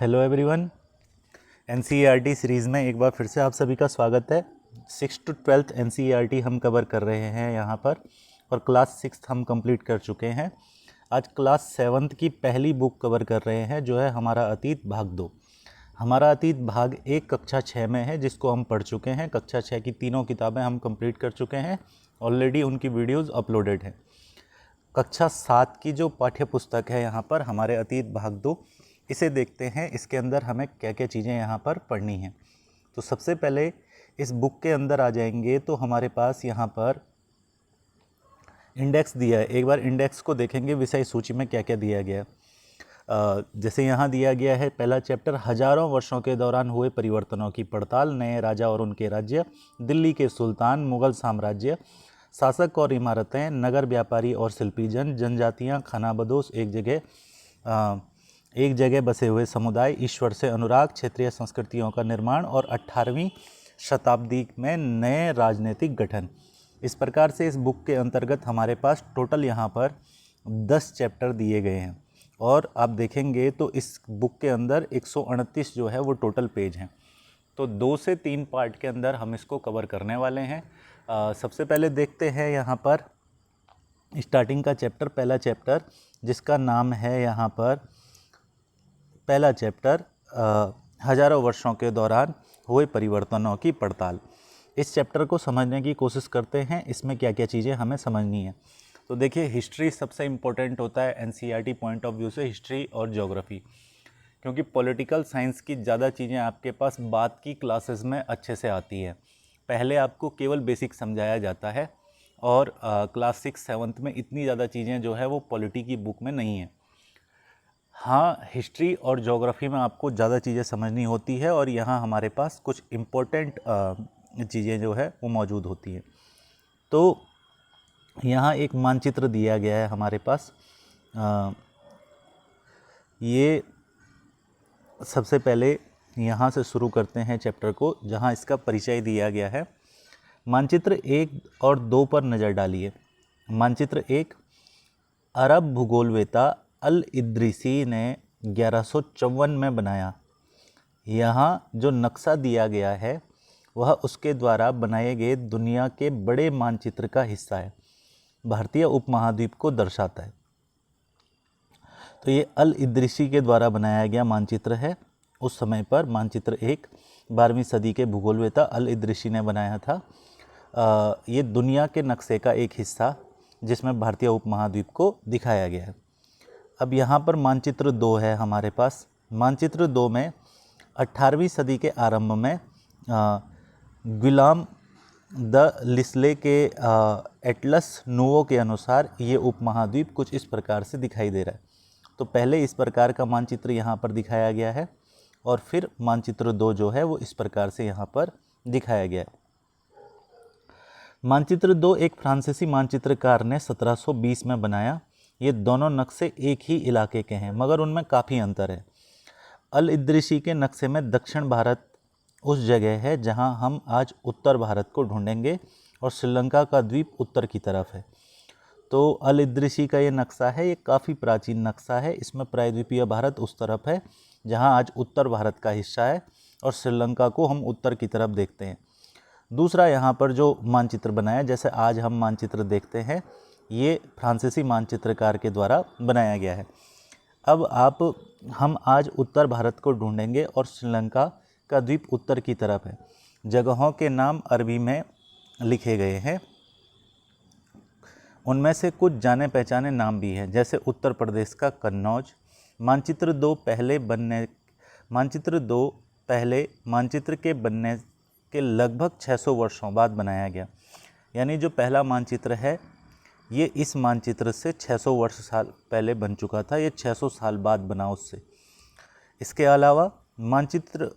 Hello everyone. NCERT series में एक बार फिर से आप सभी का स्वागत है। 6th to 12th एनसीईआरटी हम कवर कर रहे हैं यहाँ पर, और क्लास 6th हम कंप्लीट कर चुके हैं। आज क्लास 7th की पहली बुक कवर कर रहे हैं, जो है हमारा अतीत भाग 2। हमारा अतीत भाग 1 कक्षा 6 में है, जिसको हम पढ़ चुके हैं। कक्षा 6 की तीनों किताबें हम कंप्लीट कर चुके हैं, ऑलरेडी उनकी वीडियोज़ अपलोडेड हैं। कक्षा 7 की जो पाठ्य पुस्तक है यहाँ पर, हमारे अतीत भाग 2, इसे देखते हैं इसके अंदर हमें क्या क्या चीज़ें यहाँ पर पढ़नी हैं। तो सबसे पहले इस बुक के अंदर आ जाएंगे तो हमारे पास यहाँ पर इंडेक्स दिया है। एक बार इंडेक्स को देखेंगे, विषय सूची में क्या क्या दिया गया है। जैसे यहाँ दिया गया है पहला चैप्टर, हजारों वर्षों के दौरान हुए परिवर्तनों की पड़ताल, नए राजा और उनके राज्य, दिल्ली के सुल्तान, मुग़ल साम्राज्य, शासक और इमारतें, नगर व्यापारी और शिल्पी जन, जनजातियाँ, खानाबदोश, एक जगह बसे हुए समुदाय, ईश्वर से अनुराग, क्षेत्रीय संस्कृतियों का निर्माण और 18वीं शताब्दी में नए राजनीतिक गठन। इस प्रकार से इस बुक के अंतर्गत हमारे पास टोटल यहाँ पर 10 चैप्टर दिए गए हैं, और आप देखेंगे तो इस बुक के अंदर 129 जो है वो टोटल पेज हैं। तो 2 से 3 पार्ट के अंदर हम इसको कवर करने वाले हैं। सबसे पहले देखते हैं यहाँ पर स्टार्टिंग का चैप्टर, पहला चैप्टर, जिसका नाम है यहाँ पर पहला चैप्टर हजारों वर्षों के दौरान हुए परिवर्तनों की पड़ताल। इस चैप्टर को समझने की कोशिश करते हैं, इसमें क्या क्या चीज़ें हमें समझनी है। तो देखिए, हिस्ट्री सबसे इम्पोर्टेंट होता है एनसीईआरटी पॉइंट ऑफ व्यू से, हिस्ट्री और ज्योग्राफी, क्योंकि पॉलिटिकल साइंस की ज़्यादा चीज़ें आपके पास बाद की क्लासेस में अच्छे से आती है। पहले आपको केवल बेसिक समझाया जाता है, और क्लास 6 7th में इतनी ज़्यादा चीज़ें जो है वो पॉलिटी की बुक में नहीं है। हाँ, हिस्ट्री और ज्योग्राफी में आपको ज़्यादा चीज़ें समझनी होती है, और यहाँ हमारे पास कुछ इम्पोर्टेंट चीज़ें जो है वो मौजूद होती हैं। तो यहाँ एक मानचित्र दिया गया है हमारे पास। ये सबसे पहले यहाँ से शुरू करते हैं चैप्टर को, जहाँ इसका परिचय दिया गया है। मानचित्र 1 और 2 पर नज़र डालिए। मानचित्र 1, अरब भूगोलवेता अल इद्रिसी ने 1154 में बनाया। यहाँ जो नक्शा दिया गया है वह उसके द्वारा बनाए गए दुनिया के बड़े मानचित्र का हिस्सा है, भारतीय उपमहाद्वीप को दर्शाता है। तो ये अल इद्रिसी के द्वारा बनाया गया मानचित्र है। उस समय पर मानचित्र 1 12वीं सदी के भूगोलवेता अल इद्रिसी ने बनाया था। ये दुनिया के नक्शे का एक हिस्सा, जिसमें भारतीय उपमहाद्वीप को दिखाया गया है। अब यहाँ पर मानचित्र 2 है हमारे पास। मानचित्र 2 में 18वीं सदी के आरंभ में गुलाम द लिस्ले के एटलस नूवो के अनुसार ये उपमहाद्वीप कुछ इस प्रकार से दिखाई दे रहा है। तो पहले इस प्रकार का मानचित्र यहाँ पर दिखाया गया है, और फिर मानचित्र 2 जो है वो इस प्रकार से यहाँ पर दिखाया गया है। मानचित्र 2 एक फ्रांसीसी मानचित्रकार ने 1720 में बनाया। ये दोनों नक्शे एक ही इलाके के हैं, मगर उनमें काफ़ी अंतर है। अल इद्रिसी के नक्शे में दक्षिण भारत उस जगह है जहां हम आज उत्तर भारत को ढूंढेंगे, और श्रीलंका का द्वीप उत्तर की तरफ है। तो अल इद्रिसी का ये नक्शा है, ये काफ़ी प्राचीन नक्शा है। इसमें प्रायद्वीपीय भारत उस तरफ है जहां आज उत्तर भारत का हिस्सा है, और श्रीलंका को हम उत्तर की तरफ देखते हैं। दूसरा यहाँ पर जो मानचित्र बनाया, जैसे आज हम मानचित्र देखते हैं, ये फ्रांसीसी मानचित्रकार के द्वारा बनाया गया है। अब हम आज उत्तर भारत को ढूंढेंगे, और श्रीलंका का द्वीप उत्तर की तरफ है। जगहों के नाम अरबी में लिखे गए हैं, उनमें से कुछ जाने पहचाने नाम भी हैं, जैसे उत्तर प्रदेश का कन्नौज। मानचित्र 2 पहले मानचित्र के बनने के लगभग 600 वर्षों बाद बनाया गया। यानी जो पहला मानचित्र है ये इस मानचित्र से 600 साल पहले बन चुका था, ये 600 साल बाद बना उससे। इसके अलावा मानचित्र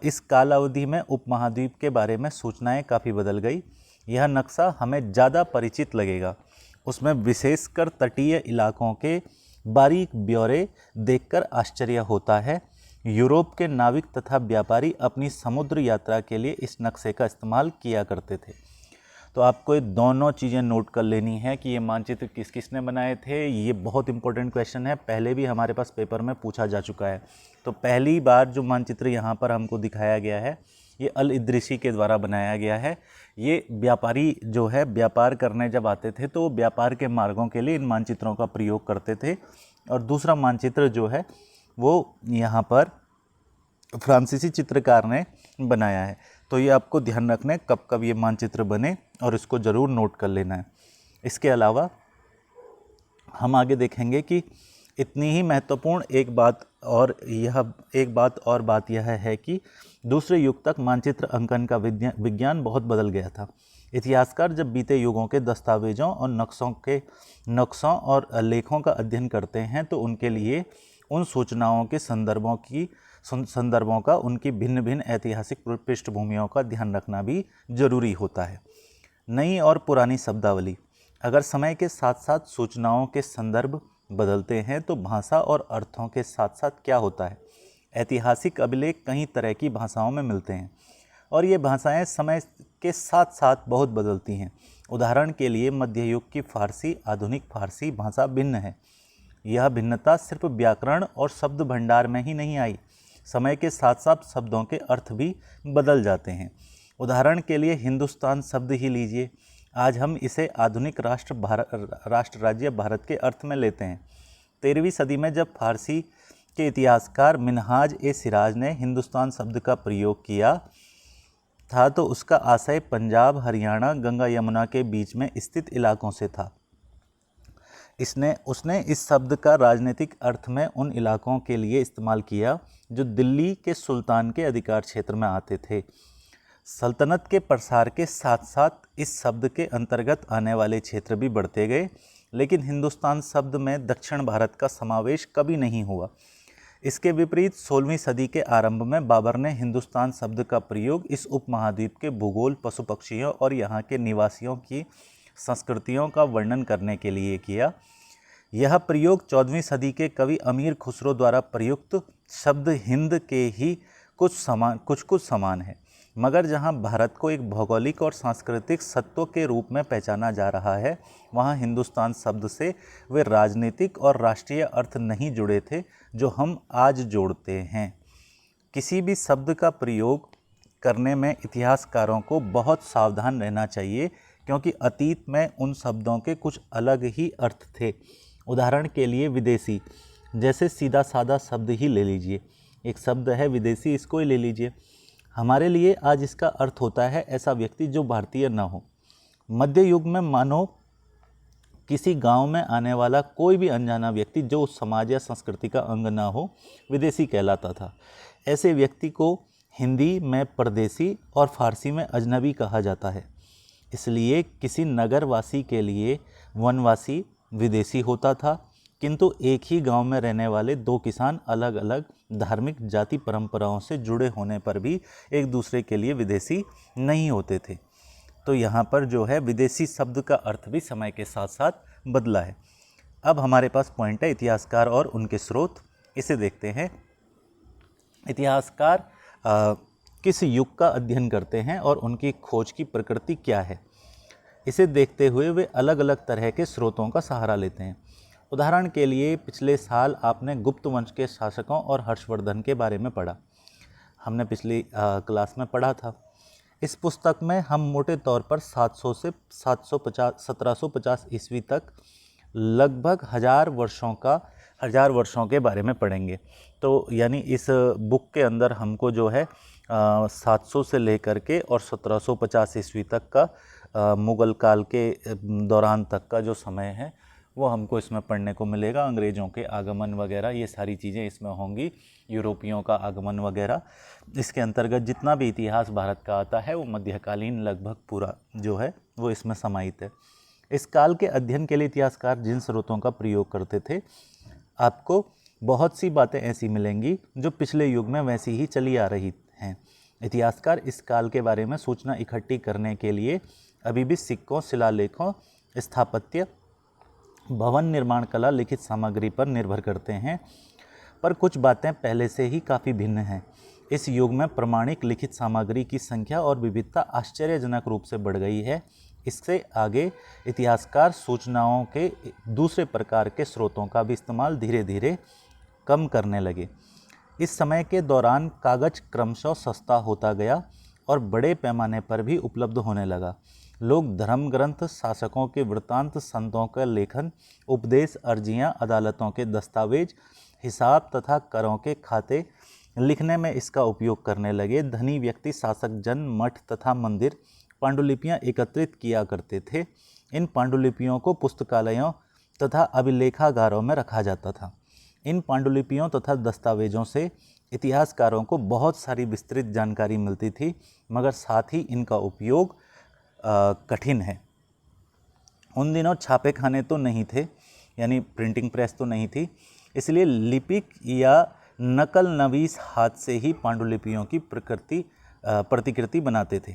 इस काल अवधि में उपमहाद्वीप के बारे में सूचनाएं काफ़ी बदल गई। यह नक्शा हमें ज़्यादा परिचित लगेगा, उसमें विशेषकर तटीय इलाकों के बारीक ब्यौरे देखकर आश्चर्य होता है। यूरोप के नाविक तथा व्यापारी अपनी समुद्र यात्रा के लिए इस नक्शे का इस्तेमाल किया करते थे। तो आपको ये दोनों चीज़ें नोट कर लेनी है कि ये मानचित्र किस किसने बनाए थे। ये बहुत इंपॉर्टेंट क्वेश्चन है, पहले भी हमारे पास पेपर में पूछा जा चुका है। तो पहली बार जो मानचित्र यहाँ पर हमको दिखाया गया है ये अल इद्रिसी के द्वारा बनाया गया है। ये व्यापारी जो है व्यापार करने जब आते थे तो व्यापार के मार्गों के लिए इन मानचित्रों का प्रयोग करते थे। और दूसरा मानचित्र जो है वो यहाँ पर फ्रांसीसी चित्रकार ने बनाया है। तो ये आपको ध्यान रखना है कब कब ये मानचित्र बने और इसको ज़रूर नोट कर लेना है। इसके अलावा हम आगे देखेंगे कि इतनी ही महत्वपूर्ण एक बात यह है कि दूसरे युग तक मानचित्र अंकन का विज्ञान बहुत बदल गया था। इतिहासकार जब बीते युगों के दस्तावेजों और नक्शों और लेखों का अध्ययन करते हैं तो उनके लिए उन सूचनाओं के संदर्भों का उनकी भिन्न भिन्न ऐतिहासिक पृष्ठभूमियों का ध्यान रखना भी जरूरी होता है। नई और पुरानी शब्दावली। अगर समय के साथ साथ सूचनाओं के संदर्भ बदलते हैं तो भाषा और अर्थों के साथ साथ क्या होता है। ऐतिहासिक अभिलेख कई तरह की भाषाओं में मिलते हैं और ये भाषाएं समय के साथ साथ बहुत बदलती हैं। उदाहरण के लिए मध्य युग की फारसी आधुनिक फारसी भाषा भिन्न है। यह भिन्नता सिर्फ व्याकरण और शब्द भंडार में ही नहीं आई, समय के साथ साथ शब्दों के अर्थ भी बदल जाते हैं। उदाहरण के लिए हिंदुस्तान शब्द ही लीजिए, आज हम इसे आधुनिक राष्ट्र राज्य भारत के अर्थ में लेते हैं। 13वीं सदी में जब फारसी के इतिहासकार मिनहाज ए सिराज ने हिंदुस्तान शब्द का प्रयोग किया था तो उसका आशय पंजाब, हरियाणा, गंगा यमुना के बीच में स्थित इलाकों से था। उसने इस शब्द का राजनीतिक अर्थ में उन इलाकों के लिए इस्तेमाल किया जो दिल्ली के सुल्तान के अधिकार क्षेत्र में आते थे। सल्तनत के प्रसार के साथ साथ इस शब्द के अंतर्गत आने वाले क्षेत्र भी बढ़ते गए, लेकिन हिंदुस्तान शब्द में दक्षिण भारत का समावेश कभी नहीं हुआ। इसके विपरीत 16वीं सदी के आरंभ में बाबर ने हिंदुस्तान शब्द का प्रयोग इस उपमहाद्वीप के भूगोल, पशु पक्षियों और यहाँ के निवासियों की संस्कृतियों का वर्णन करने के लिए किया। यह प्रयोग 14वीं सदी के कवि अमीर खुसरो द्वारा प्रयुक्त शब्द हिंद के ही कुछ समान है, मगर जहाँ भारत को एक भौगोलिक और सांस्कृतिक सत्व के रूप में पहचाना जा रहा है, वहाँ हिंदुस्तान शब्द से वे राजनीतिक और राष्ट्रीय अर्थ नहीं जुड़े थे जो हम आज जोड़ते हैं। किसी भी शब्द का प्रयोग करने में इतिहासकारों को बहुत सावधान रहना चाहिए, क्योंकि अतीत में उन शब्दों के कुछ अलग ही अर्थ थे। उदाहरण के लिए विदेशी, जैसे सीधा साधा शब्द ही ले लीजिए, एक शब्द है विदेशी, इसको ही ले लीजिए। हमारे लिए आज इसका अर्थ होता है ऐसा व्यक्ति जो भारतीय न हो। मध्य युग में मानो किसी गांव में आने वाला कोई भी अनजाना व्यक्ति जो उस समाज या संस्कृति का अंग न हो, विदेशी कहलाता था। ऐसे व्यक्ति को हिंदी में परदेसी और फारसी में अजनबी कहा जाता है। इसलिए किसी नगरवासी के लिए वनवासी विदेशी होता था, किंतु एक ही गांव में रहने वाले दो किसान अलग अलग धार्मिक जाति परंपराओं से जुड़े होने पर भी एक दूसरे के लिए विदेशी नहीं होते थे। तो यहाँ पर जो है विदेशी शब्द का अर्थ भी समय के साथ साथ बदला है। अब हमारे पास पॉइंट है इतिहासकार और उनके स्रोत, इसे देखते हैं। इतिहासकार किस युग का अध्ययन करते हैं और उनकी खोज की प्रकृति क्या है, इसे देखते हुए वे अलग अलग तरह के स्रोतों का सहारा लेते हैं। उदाहरण के लिए पिछले साल आपने गुप्त वंश के शासकों और हर्षवर्धन के बारे में पढ़ा, हमने पिछली क्लास में पढ़ा था। इस पुस्तक में हम मोटे तौर पर 700 से 1750 ईस्वी तक लगभग 1000 वर्षों के बारे में पढ़ेंगे। तो यानी इस बुक के अंदर हमको जो है 700 से लेकर के और 1750 ईस्वी तक का मुग़ल काल के दौरान तक का जो समय है वो हमको इसमें पढ़ने को मिलेगा। अंग्रेज़ों के आगमन वगैरह ये सारी चीज़ें इसमें होंगी, यूरोपियों का आगमन वगैरह। इसके अंतर्गत जितना भी इतिहास भारत का आता है वो मध्यकालीन लगभग पूरा जो है वो इसमें समाहित है। इस काल के अध्ययन के लिए इतिहासकार जिन स्रोतों का प्रयोग करते थे, आपको बहुत सी बातें ऐसी मिलेंगी जो पिछले युग में वैसी ही चली आ रही हैं। इतिहासकार इस काल के बारे में सूचना इकट्ठी करने के लिए अभी भी सिक्कों, शिलालेखों, स्थापत्य, भवन निर्माण कला, लिखित सामग्री पर निर्भर करते हैं, पर कुछ बातें पहले से ही काफ़ी भिन्न हैं। इस युग में प्रमाणिक लिखित सामग्री की संख्या और विविधता आश्चर्यजनक रूप से बढ़ गई है। इससे आगे इतिहासकार सूचनाओं के दूसरे प्रकार के स्रोतों का भी इस्तेमाल धीरे धीरे कम करने लगे। इस समय के दौरान कागज क्रमशः सस्ता होता गया और बड़े पैमाने पर भी उपलब्ध होने लगा। लोग धर्म ग्रंथ, शासकों के वृत्तांत, संतों का लेखन, उपदेश, अर्जियां, अदालतों के दस्तावेज, हिसाब तथा करों के खाते लिखने में इसका उपयोग करने लगे। धनी व्यक्ति, शासक जन, मठ तथा मंदिर पांडुलिपियां एकत्रित किया करते थे। इन पांडुलिपियों को पुस्तकालयों तथा अभिलेखागारों में रखा जाता था। इन पांडुलिपियों तथा दस्तावेजों से इतिहासकारों को बहुत सारी विस्तृत जानकारी मिलती थी, मगर साथ ही इनका उपयोग कठिन है। उन दिनों छापे खाने तो नहीं थे, यानी प्रिंटिंग प्रेस तो नहीं थी, इसलिए लिपिक या नकल नवीस हाथ से ही पांडुलिपियों की प्रतिकृति बनाते थे।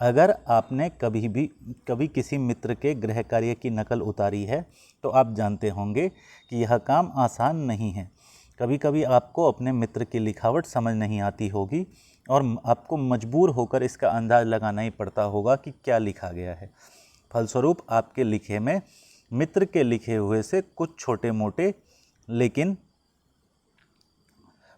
अगर आपने कभी किसी मित्र के गृह कार्य की नकल उतारी है तो आप जानते होंगे कि यह काम आसान नहीं है। कभी कभी आपको अपने मित्र की लिखावट समझ नहीं आती होगी और आपको मजबूर होकर इसका अंदाज़ लगाना ही पड़ता होगा कि क्या लिखा गया है। फलस्वरूप आपके लिखे में मित्र के लिखे हुए से कुछ छोटे मोटे लेकिन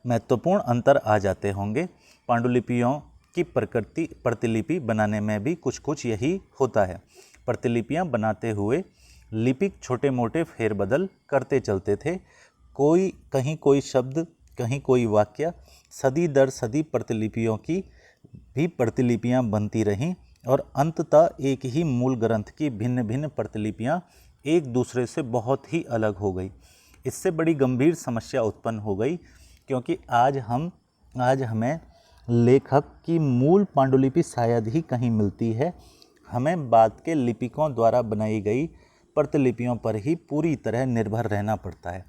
महत्वपूर्ण अंतर आ जाते होंगे। पांडुलिपियों की प्रतिलिपि बनाने में भी कुछ यही होता है। प्रतिलिपियां बनाते हुए लिपिक छोटे मोटे फेरबदल करते चलते थे। कहीं कोई शब्द, कहीं कोई वाक्य, सदी दर सदी प्रतिलिपियों की भी प्रतिलिपियां बनती रहीं और अंततः एक ही मूल ग्रंथ की भिन्न भिन्न प्रतिलिपियां एक दूसरे से बहुत ही अलग हो गई। इससे बड़ी गंभीर समस्या उत्पन्न हो गई, क्योंकि आज हमें लेखक की मूल पांडुलिपि शायद ही कहीं मिलती है। हमें बाद के लिपिकों द्वारा बनाई गई प्रतिलिपियों पर ही पूरी तरह निर्भर रहना पड़ता है।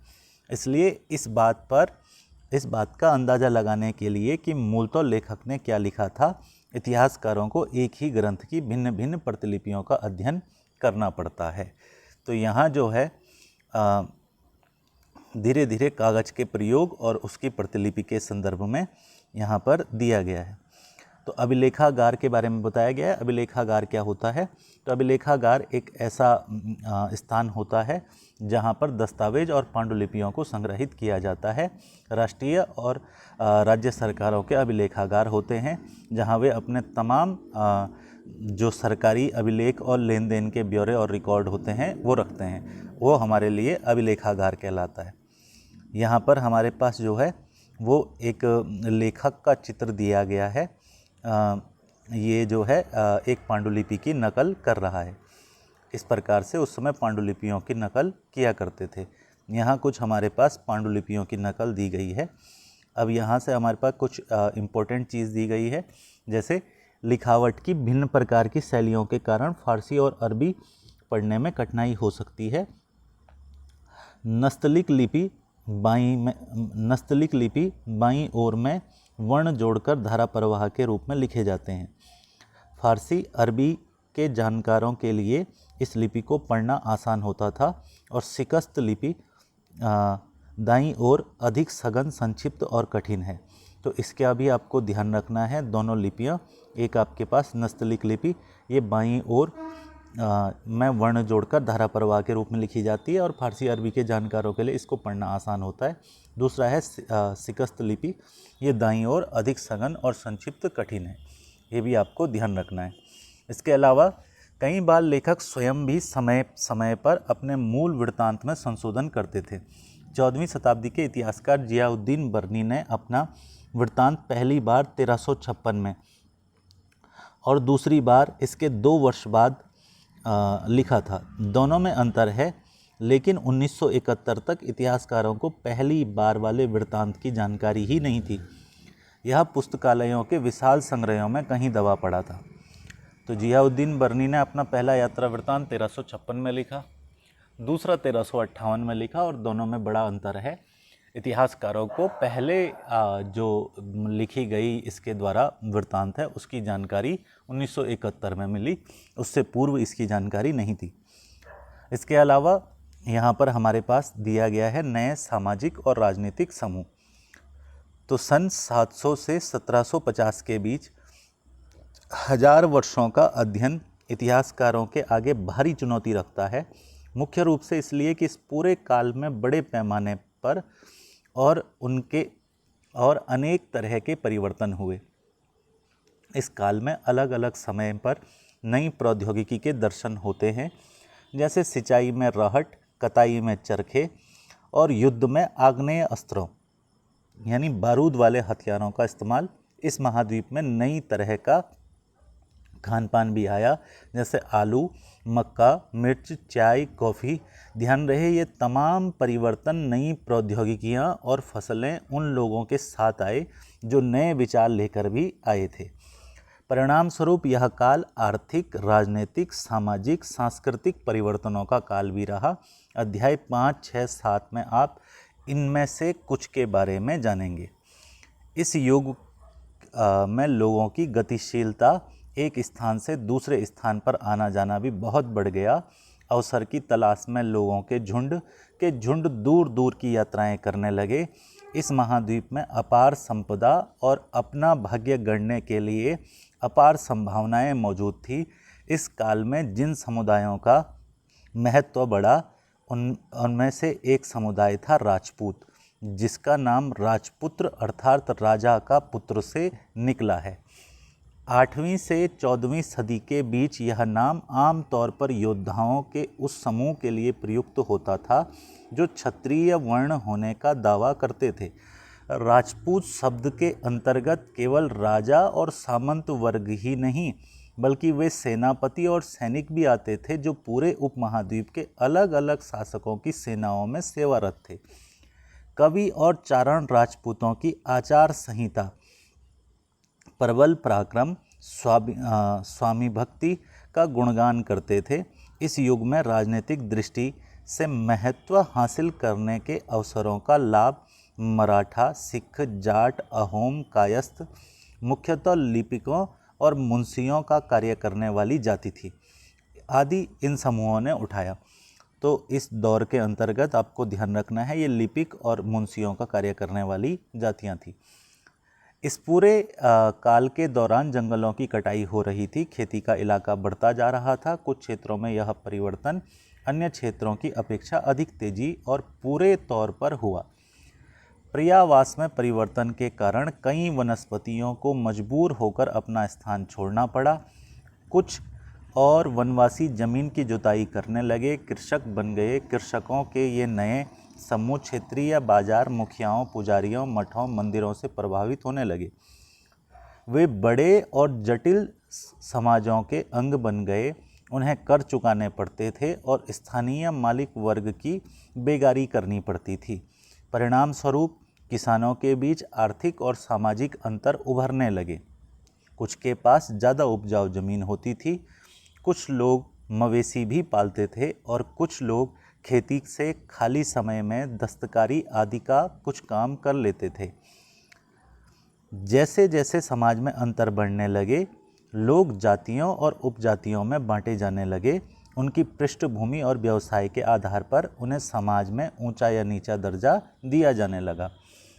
इसलिए इस बात का अंदाज़ा लगाने के लिए कि मूलतः लेखक ने क्या लिखा था, इतिहासकारों को एक ही ग्रंथ की भिन्न भिन्न प्रतिलिपियों का अध्ययन करना पड़ता है। तो यहाँ जो है धीरे धीरे कागज़ के प्रयोग और उसकी प्रतिलिपि के संदर्भ में यहाँ पर दिया गया है। तो अभिलेखागार के बारे में बताया गया है। अभिलेखागार क्या होता है? तो अभिलेखागार एक ऐसा स्थान होता है जहाँ पर दस्तावेज और पांडुलिपियों को संग्रहित किया जाता है। राष्ट्रीय और राज्य सरकारों के अभिलेखागार होते हैं, जहाँ वे अपने तमाम जो सरकारी अभिलेख और लेन देन के ब्यौरे और रिकॉर्ड होते हैं वो रखते हैं। वो हमारे लिए अभिलेखागार कहलाता है। यहाँ पर हमारे पास जो है वो एक लेखक का चित्र दिया गया है। ये जो है एक पांडुलिपि की नकल कर रहा है। इस प्रकार से उस समय पांडुलिपियों की नकल किया करते थे। यहाँ कुछ हमारे पास पांडुलिपियों की नकल दी गई है। अब यहाँ से हमारे पास कुछ इम्पोर्टेंट चीज़ दी गई है, जैसे लिखावट की भिन्न प्रकार की शैलियों के कारण फारसी और अरबी पढ़ने में कठिनाई हो सकती है। नस्तलिक लिपि बाईं ओर में वर्ण जोड़कर धारा प्रवाह के रूप में लिखे जाते हैं। फारसी अरबी के जानकारों के लिए इस लिपि को पढ़ना आसान होता था और शिकस्त लिपि दाईं ओर अधिक सघन, संक्षिप्त और कठिन है। तो इसका भी आपको ध्यान रखना है। दोनों लिपियाँ, एक आपके पास नस्तलिक लिपि, ये बाईं ओर में वर्ण जोड़कर धारा प्रवाह के रूप में लिखी जाती है और फारसी अरबी के जानकारों के लिए इसको पढ़ना आसान होता है। दूसरा है शिकस्त लिपि, ये दाईं ओर अधिक सघन और संक्षिप्त कठिन है। ये भी आपको ध्यान रखना है। इसके अलावा कई बार लेखक स्वयं भी समय समय पर अपने मूल वृत्तांत में संशोधन करते थे। 14वीं शताब्दी के इतिहासकार जियाउद्दीन बर्नी ने अपना वृत्तांत पहली बार 1356 में और दूसरी बार इसके 2 वर्ष बाद लिखा था। दोनों में अंतर है, लेकिन 1971 तक इतिहासकारों को पहली बार वाले वृत्तांत की जानकारी ही नहीं थी। यह पुस्तकालयों के विशाल संग्रहों में कहीं दबा पड़ा था। तो जियाउद्दीन बर्नी ने अपना पहला यात्रा वृत्तांत 1356 में लिखा, दूसरा 1358 में लिखा और दोनों में बड़ा अंतर है। इतिहासकारों को पहले जो लिखी गई इसके द्वारा वृत्तांत है उसकी जानकारी 1971 में मिली, उससे पूर्व इसकी जानकारी नहीं थी। इसके अलावा यहाँ पर हमारे पास दिया गया है नए सामाजिक और राजनीतिक समूह। तो सन 700 से 1750 के बीच 1000 वर्षों का अध्ययन इतिहासकारों के आगे भारी चुनौती रखता है, मुख्य रूप से इसलिए कि इस पूरे काल में बड़े पैमाने पर और अनेक तरह के परिवर्तन हुए। इस काल में अलग अलग समय पर नई प्रौद्योगिकी के दर्शन होते हैं, जैसे सिंचाई में रहट, कताई में चरखे और युद्ध में आग्नेय अस्त्रों यानी बारूद वाले हथियारों का इस्तेमाल। इस महाद्वीप में नई तरह का खान पान भी आया, जैसे आलू, मक्का, मिर्च, चाय, कॉफ़ी। ध्यान रहे ये तमाम परिवर्तन, नई प्रौद्योगिकियां और फसलें उन लोगों के साथ आए जो नए विचार लेकर भी आए थे। परिणाम स्वरूप यह काल आर्थिक, राजनीतिक, सामाजिक, सांस्कृतिक परिवर्तनों का काल भी रहा। अध्याय 5, 6, 7 में आप इनमें से कुछ के बारे में जानेंगे। इस युग में लोगों की गतिशीलता, एक स्थान से दूसरे स्थान पर आना जाना भी बहुत बढ़ गया। अवसर की तलाश में लोगों के झुंड दूर दूर की यात्राएं करने लगे। इस महाद्वीप में अपार संपदा और अपना भाग्य गढ़ने के लिए अपार संभावनाएं मौजूद थी। इस काल में जिन समुदायों का महत्व बढ़ा उनमें से एक समुदाय था राजपूत, जिसका नाम राजपुत्र अर्थात राजा का पुत्र से निकला है। 8वीं से 14वीं सदी के बीच यह नाम आम तौर पर योद्धाओं के उस समूह के लिए प्रयुक्त होता था जो क्षत्रिय वर्ण होने का दावा करते थे। राजपूत शब्द के अंतर्गत केवल राजा और सामंत वर्ग ही नहीं, बल्कि वे सेनापति और सैनिक भी आते थे जो पूरे उपमहाद्वीप के अलग अलग शासकों की सेनाओं में सेवारत थे। कवि और चारण राजपूतों की आचार संहिता, प्रबल पराक्रम, स्वामी भक्ति का गुणगान करते थे। इस युग में राजनीतिक दृष्टि से महत्व हासिल करने के अवसरों का लाभ मराठा, सिख, जाट, अहोम, कायस्थ, मुख्यतः लिपिकों और मुंशियों का कार्य करने वाली जाति थी आदि इन समूहों ने उठाया। तो इस दौर के अंतर्गत आपको ध्यान रखना है, ये लिपिक और मुंशियों का कार्य करने वाली जातियां थी। इस पूरे काल के दौरान जंगलों की कटाई हो रही थी, खेती का इलाका बढ़ता जा रहा था। कुछ क्षेत्रों में यह परिवर्तन अन्य क्षेत्रों की अपेक्षा अधिक तेजी और पूरे तौर पर हुआ। पर्यावास में परिवर्तन के कारण कई वनस्पतियों को मजबूर होकर अपना स्थान छोड़ना पड़ा। कुछ और वनवासी जमीन की जुताई करने लगे, कृषक बन गए। कृषकों के ये नए समूह क्षेत्रीय बाजार, मुखियाओं, पुजारियों, मठों, मंदिरों से प्रभावित होने लगे। वे बड़े और जटिल समाजों के अंग बन गए। उन्हें कर चुकाने पड़ते थे और स्थानीय मालिक वर्ग की बेगारी करनी पड़ती थी। परिणाम स्वरूप किसानों के बीच आर्थिक और सामाजिक अंतर उभरने लगे। कुछ के पास ज़्यादा उपजाऊ जमीन होती थी, कुछ लोग मवेशी भी पालते थे और कुछ लोग खेती से खाली समय में दस्तकारी आदि का कुछ काम कर लेते थे। जैसे जैसे समाज में अंतर बढ़ने लगे, लोग जातियों और उपजातियों में बांटे जाने लगे। उनकी पृष्ठभूमि और व्यवसाय के आधार पर उन्हें समाज में ऊंचा या नीचा दर्जा दिया जाने लगा।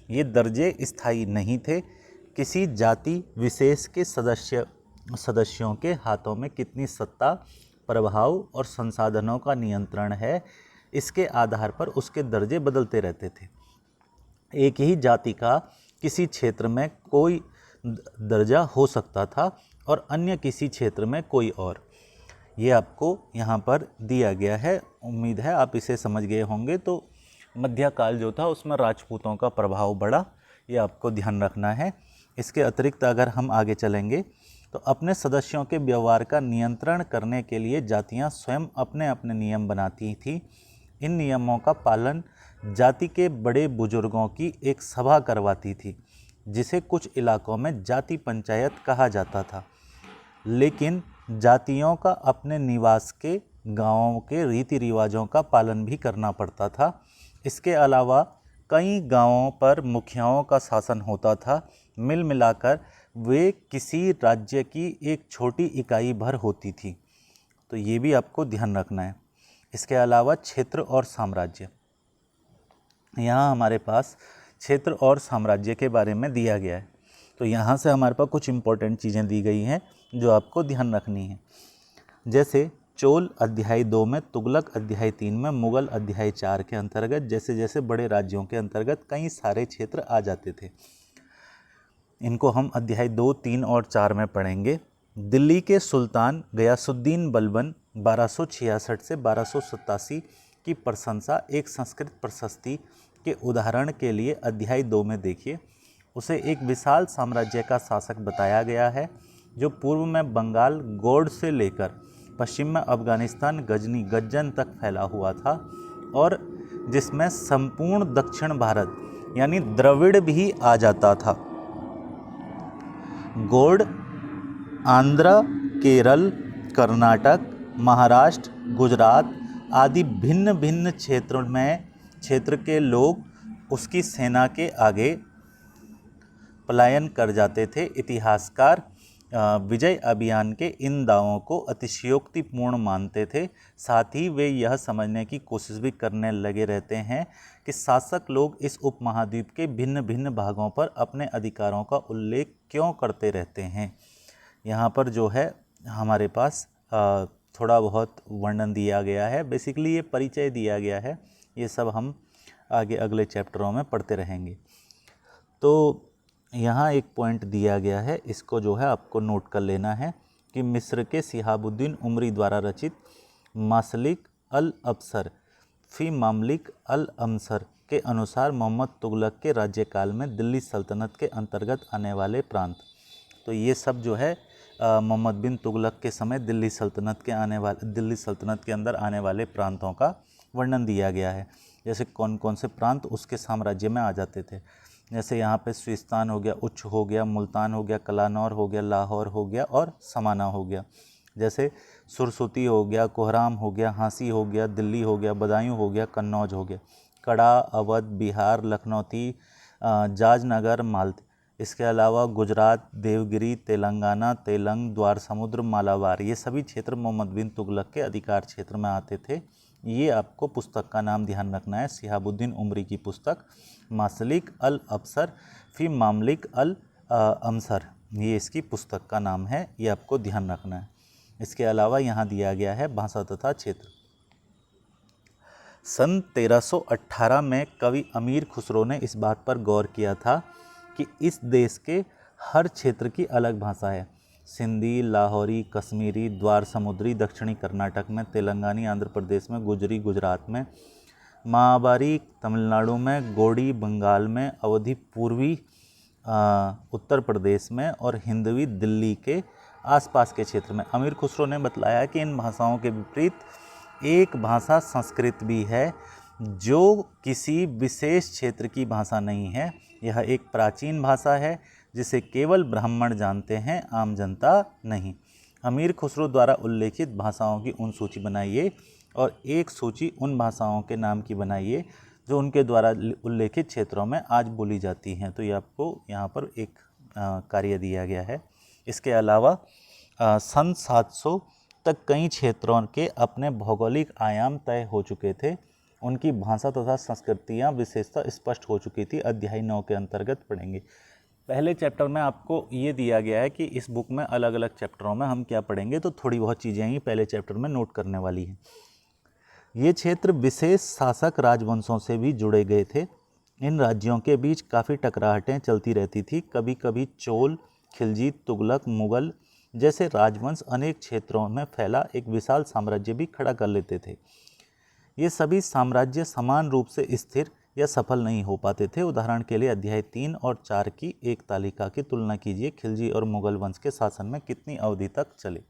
ये दर्जे स्थायी नहीं थे। किसी जाति विशेष के सदस्यों के हाथों में कितनी सत्ता, प्रभाव और संसाधनों का नियंत्रण है, इसके आधार पर उसके दर्जे बदलते रहते थे। एक ही जाति का किसी क्षेत्र में कोई दर्जा हो सकता था और अन्य किसी क्षेत्र में कोई और। ये आपको यहाँ पर दिया गया है, उम्मीद है आप इसे समझ गए होंगे। तो मध्यकाल जो था उसमें राजपूतों का प्रभाव बढ़ा, ये आपको ध्यान रखना है। इसके अतिरिक्त अगर हम आगे चलेंगे तो अपने सदस्यों के व्यवहार का नियंत्रण करने के लिए जातियाँ स्वयं अपने अपने नियम बनाती थीं। इन नियमों का पालन जाति के बड़े बुजुर्गों की एक सभा करवाती थी, जिसे कुछ इलाकों में जाति पंचायत कहा जाता था। लेकिन जातियों का अपने निवास के गांवों के रीति रिवाजों का पालन भी करना पड़ता था। इसके अलावा कई गांवों पर मुखियाओं का शासन होता था। मिल मिलाकर वे किसी राज्य की एक छोटी इकाई भर होती थी। तो ये भी आपको ध्यान रखना है। इसके अलावा क्षेत्र और साम्राज्य, यहाँ हमारे पास क्षेत्र और साम्राज्य के बारे में दिया गया है। तो यहाँ से हमारे पास कुछ इम्पोर्टेंट चीज़ें दी गई हैं जो आपको ध्यान रखनी है। जैसे चोल अध्याय 2 में, तुगलक अध्याय 3 में, मुगल अध्याय 4 के अंतर्गत जैसे जैसे बड़े राज्यों के अंतर्गत कई सारे क्षेत्र आ जाते थे। इनको हम अध्याय 2, 3 और 4 में पढ़ेंगे। दिल्ली के सुल्तान गयासुद्दीन बलबन 1266 से 1287 की प्रशंसा एक संस्कृत प्रशस्ति के उदाहरण के लिए अध्याय 2 में देखिए। उसे एक विशाल साम्राज्य का शासक बताया गया है जो पूर्व में बंगाल गौड़ से लेकर पश्चिम में अफगानिस्तान गजनी गज्जन तक फैला हुआ था और जिसमें संपूर्ण दक्षिण भारत यानी द्रविड़ भी आ जाता था। गौड़ आंध्र, केरल, कर्नाटक, महाराष्ट्र, गुजरात आदि भिन्न भिन्न क्षेत्र के लोग उसकी सेना के आगे पलायन कर जाते थे। इतिहासकार विजय अभियान के इन दावों को अतिशयोक्तिपूर्ण मानते थे। साथ ही वे यह समझने की कोशिश भी करने लगे रहते हैं कि शासक लोग इस उपमहाद्वीप के भिन्न भिन्न भागों पर अपने अधिकारों का उल्लेख क्यों करते रहते हैं। यहाँ पर जो है हमारे पास थोड़ा बहुत वर्णन दिया गया है, बेसिकली ये परिचय दिया गया है। ये सब हम आगे अगले चैप्टरों में पढ़ते रहेंगे। तो यहाँ एक पॉइंट दिया गया है, इसको जो है आपको नोट कर लेना है कि मिस्र के सिहाबुद्दीन उमरी द्वारा रचित मासलिक अल अबसर फी मामलिक अल अमसर के अनुसार मोहम्मद तुगलक के राज्यकाल में दिल्ली सल्तनत के अंतर्गत आने वाले प्रांत, तो ये सब जो है मोहम्मद बिन तुगलक के समय दिल्ली सल्तनत के अंदर आने वाले प्रांतों का वर्णन दिया गया है। जैसे कौन कौन से प्रांत उसके साम्राज्य में आ जाते थे। जैसे यहाँ पे स्विस्तान हो गया, उच्च हो गया, मुल्तान हो गया, कलानौर हो गया, लाहौर हो गया और समाना हो गया। जैसे सुरसुती हो गया, कोहराम हो गया, हाँसी हो गया, दिल्ली हो गया, बदायूं हो गया, कन्नौज हो गया, कड़ा, अवध, बिहार, लखनौती, जाजनगर, मालती। इसके अलावा गुजरात, देवगिरी, तेलंगाना, तेलंग, द्वार समुद्र, मालाबार, ये सभी क्षेत्र मोहम्मद बिन तुगलक के अधिकार क्षेत्र में आते थे। ये आपको पुस्तक का नाम ध्यान रखना है, सिहाबुद्दीन उमरी की पुस्तक मासलिक अल अबसर फी मामलिक अल अमसर, ये इसकी पुस्तक का नाम है, ये आपको ध्यान रखना है। इसके अलावा यहाँ दिया गया है भाषा तथा क्षेत्र। सन 1318 में कवि अमीर खुसरो ने इस बात पर गौर किया था कि इस देश के हर क्षेत्र की अलग भाषा है। सिंधी, लाहौरी, कश्मीरी, द्वार समुद्री दक्षिणी कर्नाटक में, तेलंगानी आंध्र प्रदेश में, गुजरी गुजरात में, माहबारी तमिलनाडु में, गोड़ी बंगाल में, अवधी पूर्वी उत्तर प्रदेश में और हिंदवी दिल्ली के आसपास के क्षेत्र में। अमीर खुसरो ने बतलाया कि इन भाषाओं के विपरीत एक भाषा संस्कृत भी है जो किसी विशेष क्षेत्र की भाषा नहीं है। यह एक प्राचीन भाषा है जिसे केवल ब्राह्मण जानते हैं, आम जनता नहीं। अमीर खुसरो द्वारा उल्लेखित भाषाओं की उन सूची बनाइए और एक सूची उन भाषाओं के नाम की बनाइए जो उनके द्वारा उल्लेखित क्षेत्रों में आज बोली जाती हैं। तो ये आपको यहाँ पर एक कार्य दिया गया है। इसके अलावा सन 700 तक कई क्षेत्रों के अपने भौगोलिक आयाम तय हो चुके थे। उनकी भाषा तथा संस्कृतियाँ विशेषता स्पष्ट हो चुकी थी। अध्याय 9 के अंतर्गत पढ़ेंगे। पहले चैप्टर में आपको ये दिया गया है कि इस बुक में अलग अलग चैप्टरों में हम क्या पढ़ेंगे, तो थोड़ी बहुत चीज़ें ही पहले चैप्टर में नोट करने वाली हैं। ये क्षेत्र विशेष शासक राजवंशों से भी जुड़े गए थे। इन राज्यों के बीच काफ़ी टकराहटें चलती रहती थी। कभी कभी चोल, खिलजी, तुगलक, मुगल जैसे राजवंश अनेक क्षेत्रों में फैला एक विशाल साम्राज्य भी खड़ा कर लेते थे। ये सभी साम्राज्य समान रूप से स्थिर या सफल नहीं हो पाते थे। उदाहरण के लिए अध्याय 3 और 4 की एक तालिका की तुलना कीजिए। खिलजी और मुगल वंश के शासन में कितनी अवधि तक चले।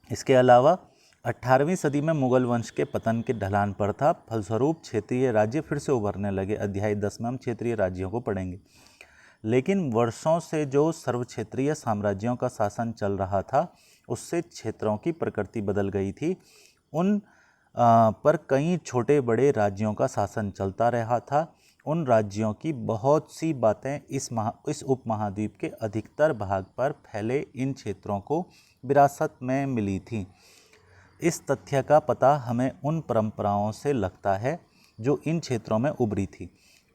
इसके अलावा 18वीं सदी में मुगल वंश के पतन के ढलान पर था। फलस्वरूप क्षेत्रीय राज्य फिर से उभरने लगे। अध्याय 10 में हम क्षेत्रीय राज्यों को पढ़ेंगे। लेकिन वर्षों से जो सर्व क्षेत्रीय साम्राज्यों का शासन चल रहा था उससे क्षेत्रों की प्रकृति बदल गई थी। उन पर कई छोटे बड़े राज्यों का शासन चलता रहा था। उन राज्यों की बहुत सी बातें इस उपमहाद्वीप के अधिकतर भाग पर फैले इन क्षेत्रों को विरासत में मिली थी। इस तथ्य का पता हमें उन परंपराओं से लगता है जो इन क्षेत्रों में उभरी थी।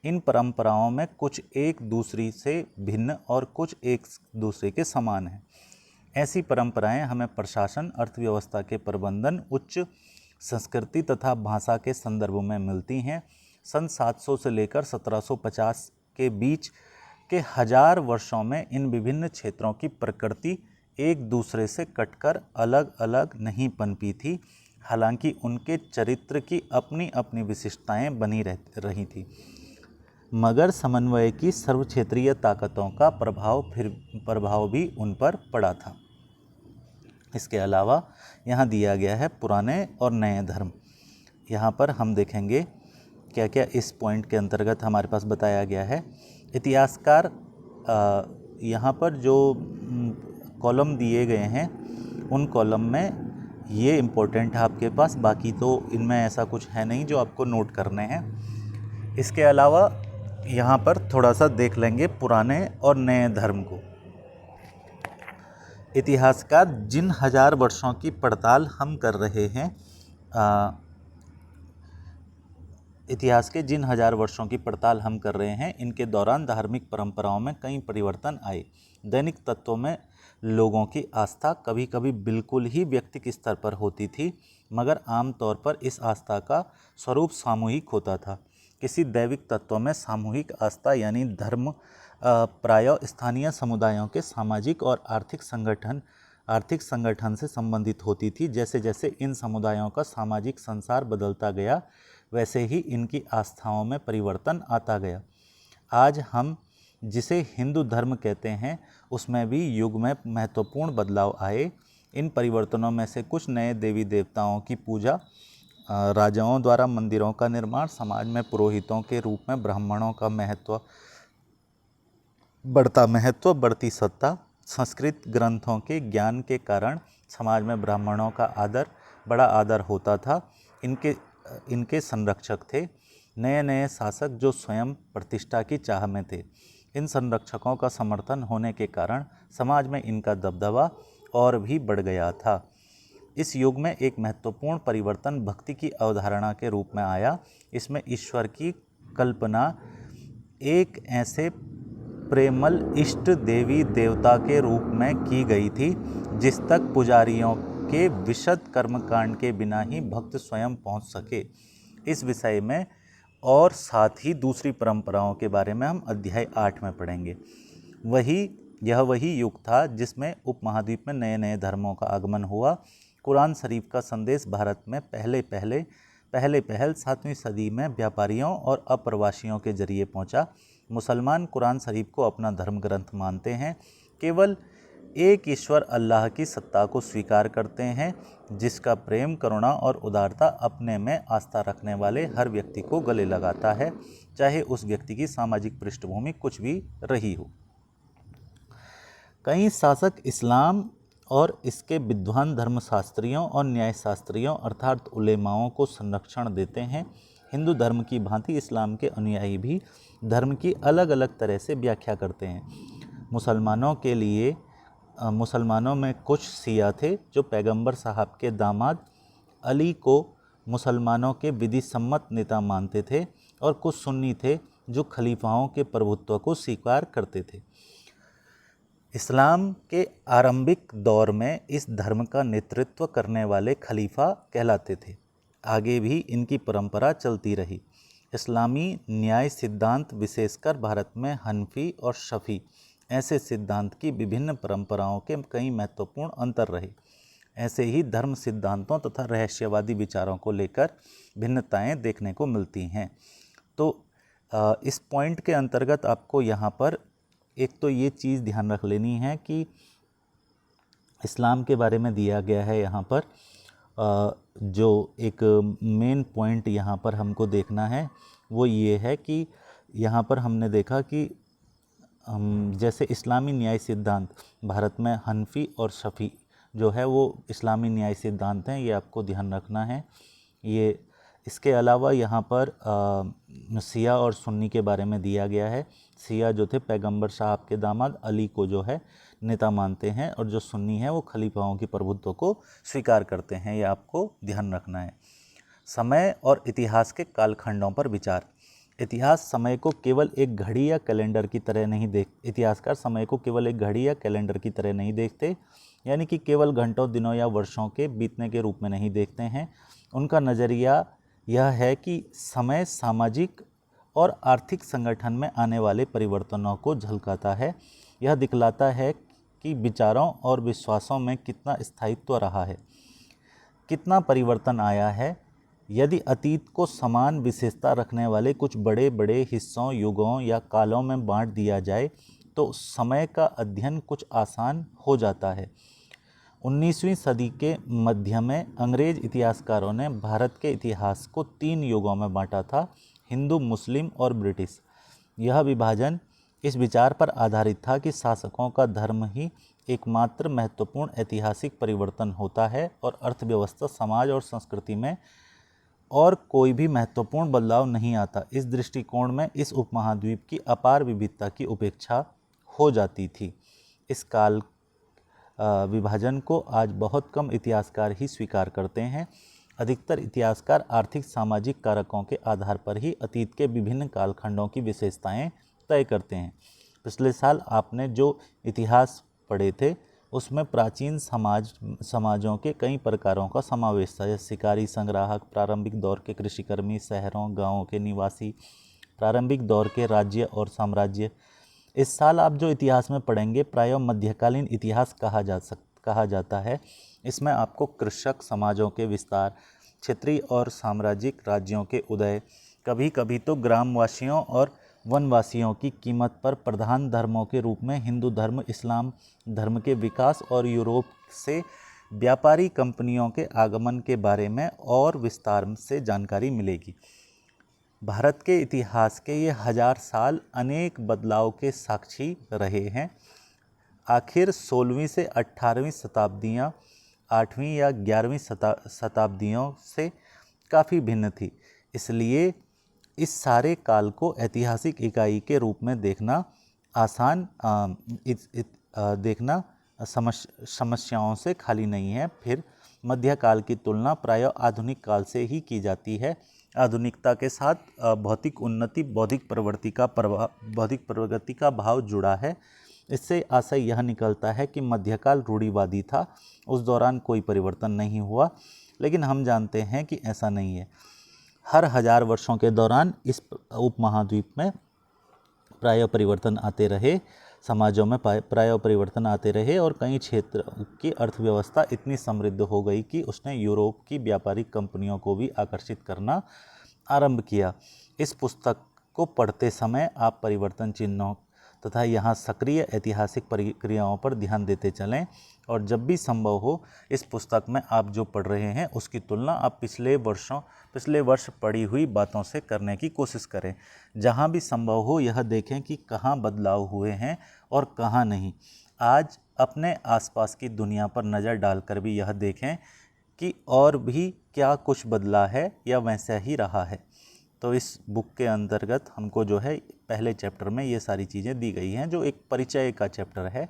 इन परंपराओं में कुछ एक दूसरी से भिन्न और कुछ एक दूसरे के समान हैं। ऐसी परंपराएं हमें प्रशासन, अर्थव्यवस्था के प्रबंधन, उच्च संस्कृति तथा भाषा के संदर्भ में मिलती हैं। सन 700 से लेकर 1750 के बीच के 1000 वर्षों में इन विभिन्न क्षेत्रों की प्रकृति एक दूसरे से कटकर अलग अलग नहीं पनपी थी, हालांकि उनके चरित्र की अपनी अपनी विशिष्टताएं बनी रही थी, मगर समन्वय की सर्वक्षेत्रीय ताकतों का प्रभाव भी उन पर पड़ा था। इसके अलावा यहाँ दिया गया है पुराने और नए धर्म। यहाँ पर हम देखेंगे क्या क्या इस पॉइंट के अंतर्गत हमारे पास बताया गया है। इतिहासकार यहाँ पर जो कॉलम दिए गए हैं उन कॉलम में ये इम्पोर्टेंट है आपके पास, बाकी तो इनमें ऐसा कुछ है नहीं जो आपको नोट करने हैं। इसके अलावा यहाँ पर थोड़ा सा देख लेंगे पुराने और नए धर्म को। इतिहासकार जिन 1000 वर्षों की पड़ताल हम कर रहे हैं, इतिहास के जिन 1000 वर्षों की पड़ताल हम कर रहे हैं, इनके दौरान धार्मिक परंपराओं में कई परिवर्तन आए। दैनिक तत्वों में लोगों की आस्था कभी कभी बिल्कुल ही व्यक्तिगत स्तर पर होती थी, मगर आमतौर पर इस आस्था का स्वरूप सामूहिक होता था। किसी दैविक तत्व में सामूहिक आस्था यानी धर्म प्रायः स्थानीय समुदायों के सामाजिक और आर्थिक संगठन से संबंधित होती थी। जैसे जैसे इन समुदायों का सामाजिक संसार बदलता गया, वैसे ही इनकी आस्थाओं में परिवर्तन आता गया। आज हम जिसे हिंदू धर्म कहते हैं, उसमें भी युग में महत्वपूर्ण बदलाव आए। इन परिवर्तनों में से कुछ नए देवी देवताओं की पूजा, राजाओं द्वारा मंदिरों का निर्माण, समाज में पुरोहितों के रूप में ब्राह्मणों का बढ़ती सत्ता, संस्कृत ग्रंथों के ज्ञान के कारण समाज में ब्राह्मणों का बड़ा आदर होता था। इनके संरक्षक थे नए नए शासक जो स्वयं प्रतिष्ठा की चाह में थे। इन संरक्षकों का समर्थन होने के कारण समाज में इनका दबदबा और भी बढ़ गया था। इस युग में एक महत्वपूर्ण परिवर्तन भक्ति की अवधारणा के रूप में आया। इसमें ईश्वर की कल्पना एक ऐसे प्रेमल इष्ट देवी देवता के रूप में की गई थी जिस तक पुजारियों के विशद कर्मकांड के बिना ही भक्त स्वयं पहुंच सके। इस विषय में और साथ ही दूसरी परंपराओं के बारे में हम अध्याय 8 में पढ़ेंगे। यह वही युग था जिसमें उपमहाद्वीप में नए नए धर्मों का आगमन हुआ। कुरान शरीफ का संदेश भारत में पहल 7वीं सदी में व्यापारियों और अप्रवासियों के जरिए पहुंचा। मुसलमान कुरान शरीफ को अपना धर्म ग्रंथ मानते हैं, केवल एक ईश्वर अल्लाह की सत्ता को स्वीकार करते हैं, जिसका प्रेम, करुणा और उदारता अपने में आस्था रखने वाले हर व्यक्ति को गले लगाता है, चाहे उस व्यक्ति की सामाजिक पृष्ठभूमि कुछ भी रही हो। कई शासक इस्लाम और इसके विद्वान धर्मशास्त्रियों और न्यायशास्त्रियों अर्थात उलेमाओं को संरक्षण देते हैं। हिंदू धर्म की भांति इस्लाम के अनुयायी भी धर्म की अलग अलग तरह से व्याख्या करते हैं। मुसलमानों में कुछ शिया थे जो पैगंबर साहब के दामाद अली को मुसलमानों के विधि सम्मत नेता मानते थे, और कुछ सुन्नी थे जो खलीफाओं के प्रभुत्व को स्वीकार करते थे। इस्लाम के आरंभिक दौर में इस धर्म का नेतृत्व करने वाले खलीफा कहलाते थे। आगे भी इनकी परंपरा चलती रही। इस्लामी न्याय सिद्धांत, विशेषकर भारत में हनफी और शफी ऐसे सिद्धांत की विभिन्न परंपराओं के कई महत्वपूर्ण अंतर रहे। ऐसे ही धर्म सिद्धांतों तथा रहस्यवादी विचारों को लेकर भिन्नताएं देखने को मिलती हैं। तो इस पॉइंट के अंतर्गत आपको यहाँ पर एक तो ये चीज़ ध्यान रख लेनी है कि इस्लाम के बारे में दिया गया है। यहाँ पर जो एक मेन पॉइंट यहाँ पर हमको देखना है वो ये है कि यहाँ पर हमने देखा कि जैसे इस्लामी न्याय सिद्धांत भारत में हनफी और शफी जो है वो इस्लामी न्याय सिद्धांत हैं, ये आपको ध्यान रखना है। ये इसके अलावा यहाँ पर शिया और सुन्नी के बारे में दिया गया है। शिया जो थे पैगंबर साहब के दामाद अली को जो है नेता मानते हैं, और जो सुन्नी है वो खलीफाओं की प्रभुत्व को स्वीकार करते हैं। ये आपको ध्यान रखना है। समय और इतिहास के कालखंडों पर विचार। इतिहास समय को केवल एक घड़ी या कैलेंडर की तरह नहीं इतिहासकार समय को केवल एक घड़ी या कैलेंडर की तरह नहीं देखते, यानी कि केवल घंटों, दिनों या वर्षों के बीतने के रूप में नहीं देखते हैं। उनका नज़रिया यह है कि समय सामाजिक और आर्थिक संगठन में आने वाले परिवर्तनों को झलकाता है। यह दिखलाता है कि विचारों और विश्वासों में कितना स्थायित्व रहा है, कितना परिवर्तन आया है। यदि अतीत को समान विशेषता रखने वाले कुछ बड़े बड़े हिस्सों, युगों या कालों में बांट दिया जाए तो समय का अध्ययन कुछ आसान हो जाता है। 19वीं सदी के मध्य में अंग्रेज इतिहासकारों ने भारत के इतिहास को 3 युगों में बांटा था, हिंदू, मुस्लिम और ब्रिटिश। यह विभाजन इस विचार पर आधारित था कि शासकों का धर्म ही एकमात्र महत्वपूर्ण ऐतिहासिक परिवर्तन होता है और अर्थव्यवस्था, समाज और संस्कृति में और कोई भी महत्वपूर्ण बदलाव नहीं आता। इस दृष्टिकोण में इस उपमहाद्वीप की अपार विविधता की उपेक्षा हो जाती थी। इस काल विभाजन को आज बहुत कम इतिहासकार ही स्वीकार करते हैं। अधिकतर इतिहासकार आर्थिक सामाजिक कारकों के आधार पर ही अतीत के विभिन्न कालखंडों की विशेषताएं तय करते हैं। पिछले साल आपने जो इतिहास पढ़े थे उसमें प्राचीन समाजों के कई प्रकारों का समावेश था, जैसे शिकारी, संग्राहक, प्रारंभिक दौर के कृषिकर्मी, शहरों गांवों के निवासी, प्रारंभिक दौर के राज्य और साम्राज्य। इस साल आप जो इतिहास में पढ़ेंगे प्रायः मध्यकालीन इतिहास कहा जाता है। इसमें आपको कृषक समाजों के विस्तार, क्षेत्रीय और साम्राज्यिक राज्यों के उदय, कभी कभी तो ग्रामवासियों और वनवासियों की कीमत पर प्रधान धर्मों के रूप में हिंदू धर्म, इस्लाम धर्म के विकास और यूरोप से व्यापारी कंपनियों के आगमन के बारे में और विस्तार से जानकारी मिलेगी। भारत के इतिहास के ये 1000 साल अनेक बदलाव के साक्षी रहे हैं। आखिर 16वीं से 18वीं शताब्दियाँ 8वीं या 11वीं शताब्दियों से काफ़ी भिन्न थी। इसलिए इस सारे काल को ऐतिहासिक इकाई के रूप में देखना देखना समस्याओं से खाली नहीं है। फिर मध्यकाल की तुलना प्रायः आधुनिक काल से ही की जाती है। आधुनिकता के साथ भौतिक उन्नति, बौद्धिक प्रगति का भाव जुड़ा है। इससे आशय यह निकलता है कि मध्यकाल रूढ़िवादी था, उस दौरान कोई परिवर्तन नहीं हुआ। लेकिन हम जानते हैं कि ऐसा नहीं है। हर 1000 वर्षों के दौरान इस उपमहाद्वीप में प्रायः परिवर्तन आते रहे, समाजों में प्रायः परिवर्तन आते रहे और कई क्षेत्र की अर्थव्यवस्था इतनी समृद्ध हो गई कि उसने यूरोप की व्यापारिक कंपनियों को भी आकर्षित करना आरंभ किया। इस पुस्तक को पढ़ते समय आप परिवर्तन चिन्हों तथा यहाँ सक्रिय ऐतिहासिक प्रक्रियाओं पर ध्यान देते चलें और जब भी संभव हो इस पुस्तक में आप जो पढ़ रहे हैं उसकी तुलना आप पिछले वर्ष पढ़ी हुई बातों से करने की कोशिश करें। जहाँ भी संभव हो यह देखें कि कहाँ बदलाव हुए हैं और कहाँ नहीं। आज अपने आसपास की दुनिया पर नज़र डालकर भी यह देखें कि और भी क्या कुछ बदला है या वैसा ही रहा है। तो इस बुक के अंतर्गत हमको जो है पहले चैप्टर में ये सारी चीज़ें दी गई हैं, जो एक परिचय का चैप्टर है।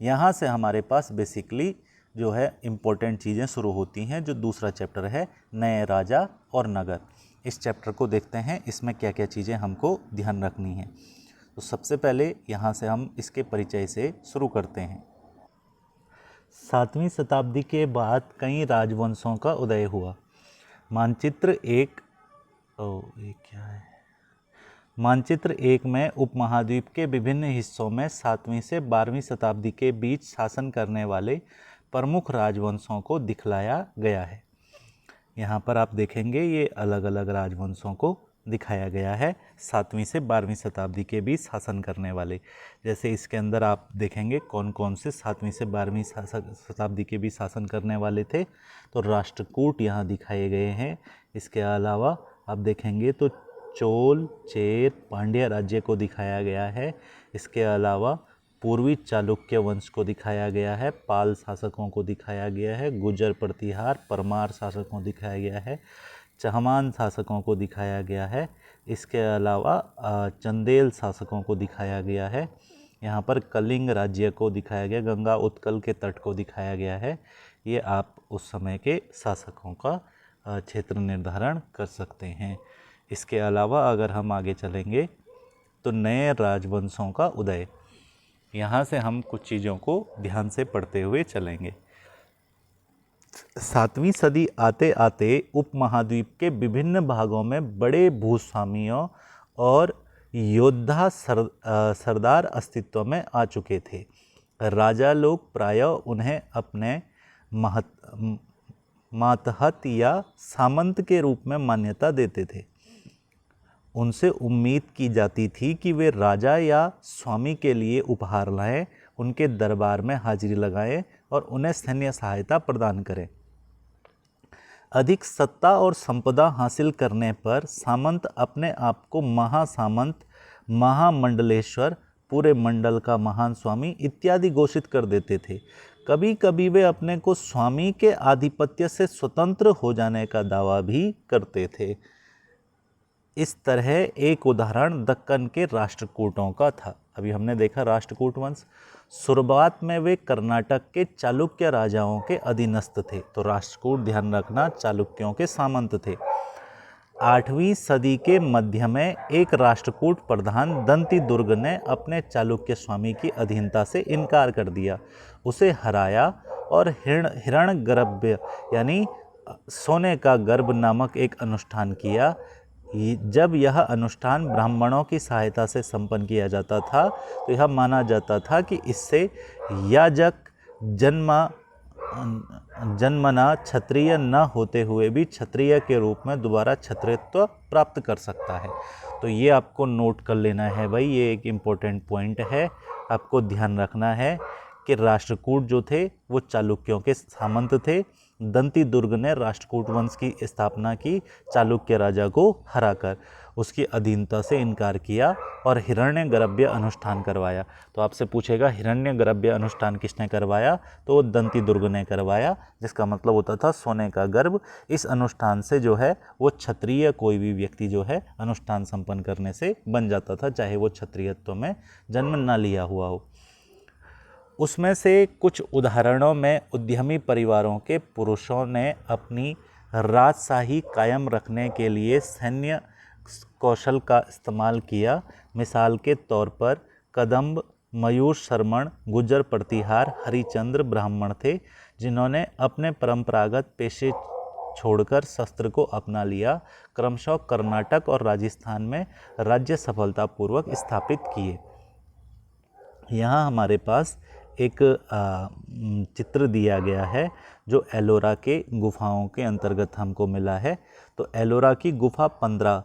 यहाँ से हमारे पास बेसिकली जो है इम्पोर्टेंट चीज़ें शुरू होती हैं, जो दूसरा चैप्टर है नए राजा और नगर। इस चैप्टर को देखते हैं, इसमें क्या क्या चीज़ें हमको ध्यान रखनी है। तो सबसे पहले यहाँ से हम इसके परिचय से शुरू करते हैं। 7वीं शताब्दी के बाद कई राजवंशों का उदय हुआ। मानचित्र एक में उपमहाद्वीप के विभिन्न हिस्सों में 7वीं से 12वीं शताब्दी के बीच शासन करने वाले प्रमुख राजवंशों को दिखलाया गया है। यहाँ पर आप देखेंगे ये अलग अलग राजवंशों को दिखाया गया है 7वीं से 12वीं शताब्दी के बीच शासन करने वाले। जैसे इसके अंदर आप देखेंगे कौन कौन से 7वीं से 12वीं शताब्दी के बीच शासन करने वाले थे। तो राष्ट्रकूट यहाँ दिखाए गए हैं। इसके अलावा आप देखेंगे तो चोल, चेर, पांड्या राज्य को दिखाया गया है। इसके अलावा पूर्वी चालुक्य वंश को दिखाया गया है, पाल शासकों को दिखाया गया है, गुर्जर प्रतिहार, परमार शासकों को दिखाया गया है, चहमान शासकों को दिखाया गया है। इसके अलावा चंदेल शासकों को दिखाया गया है। यहाँ पर कलिंग राज्य को दिखाया गया, गंगा उत्कल के तट को दिखाया गया है। ये आप उस समय के शासकों का क्षेत्र निर्धारण कर सकते हैं। इसके अलावा अगर हम आगे चलेंगे तो नए राजवंशों का उदय, यहाँ से हम कुछ चीज़ों को ध्यान से पढ़ते हुए चलेंगे। 7वीं सदी आते आते उपमहाद्वीप के विभिन्न भागों में बड़े भूस्वामियों और योद्धा सरदार अस्तित्व में आ चुके थे। राजा लोग प्रायः उन्हें अपने मातहत या सामंत के रूप में मान्यता देते थे। उनसे उम्मीद की जाती थी कि वे राजा या स्वामी के लिए उपहार लाएं, उनके दरबार में हाजिरी लगाएं और उन्हें सैन्य सहायता प्रदान करें। अधिक सत्ता और संपदा हासिल करने पर सामंत अपने आप को महासामंत, महामंडलेश्वर, पूरे मंडल का महान स्वामी इत्यादि घोषित कर देते थे। कभी कभी वे अपने को स्वामी के आधिपत्य से स्वतंत्र हो जाने का दावा भी करते थे। इस तरह एक उदाहरण दक्कन के राष्ट्रकूटों का था। अभी हमने देखा राष्ट्रकूट वंश, शुरुआत में वे कर्नाटक के चालुक्य राजाओं के अधीनस्थ थे, तो राष्ट्रकूट ध्यान रखना चालुक्यों के सामंत थे। 8वीं सदी के मध्य में एक राष्ट्रकूट प्रधान दंतिदुर्ग ने अपने चालुक्य स्वामी की अधीनता से इनकार कर दिया, उसे हराया और हिरण्यगर्भ यानी सोने का गर्भ नामक एक अनुष्ठान किया। जब यह अनुष्ठान ब्राह्मणों की सहायता से संपन्न किया जाता था तो यह माना जाता था कि इससे याजक जन्मना क्षत्रिय न होते हुए भी क्षत्रिय के रूप में दोबारा क्षत्रियत्व प्राप्त कर सकता है। तो ये आपको नोट कर लेना है भाई, ये एक इम्पोर्टेंट पॉइंट है, आपको ध्यान रखना है कि राष्ट्रकूट जो थे वो चालुक्यों के सामंत थे। दंतिदुर्ग ने राष्ट्रकूट वंश की स्थापना की, चालुक्य राजा को हराकर उसकी अधीनता से इनकार किया और हिरण्यगर्भ अनुष्ठान करवाया। तो आपसे पूछेगा हिरण्यगर्भ अनुष्ठान किसने करवाया, तो दंतिदुर्ग ने करवाया, जिसका मतलब होता था सोने का गर्भ। इस अनुष्ठान से जो है वो क्षत्रिय कोई भी व्यक्ति जो है अनुष्ठान संपन्न करने से बन जाता था, चाहे वो क्षत्रियत्व में जन्म ना लिया हुआ हो। उसमें से कुछ उदाहरणों में उद्यमी परिवारों के पुरुषों ने अपनी राजशाही कायम रखने के लिए सैन्य कौशल का इस्तेमाल किया। मिसाल के तौर पर कदंब, मयूर शर्मण, गुज्जर प्रतिहार, हरिचंद्र ब्राह्मण थे जिन्होंने अपने परंपरागत पेशे छोड़कर शस्त्र को अपना लिया, क्रमशः कर्नाटक और राजस्थान में राज्य सफलतापूर्वक स्थापित किए। यहाँ हमारे पास एक चित्र दिया गया है जो एलोरा के गुफाओं के अंतर्गत हमको मिला है। तो एलोरा की गुफा 15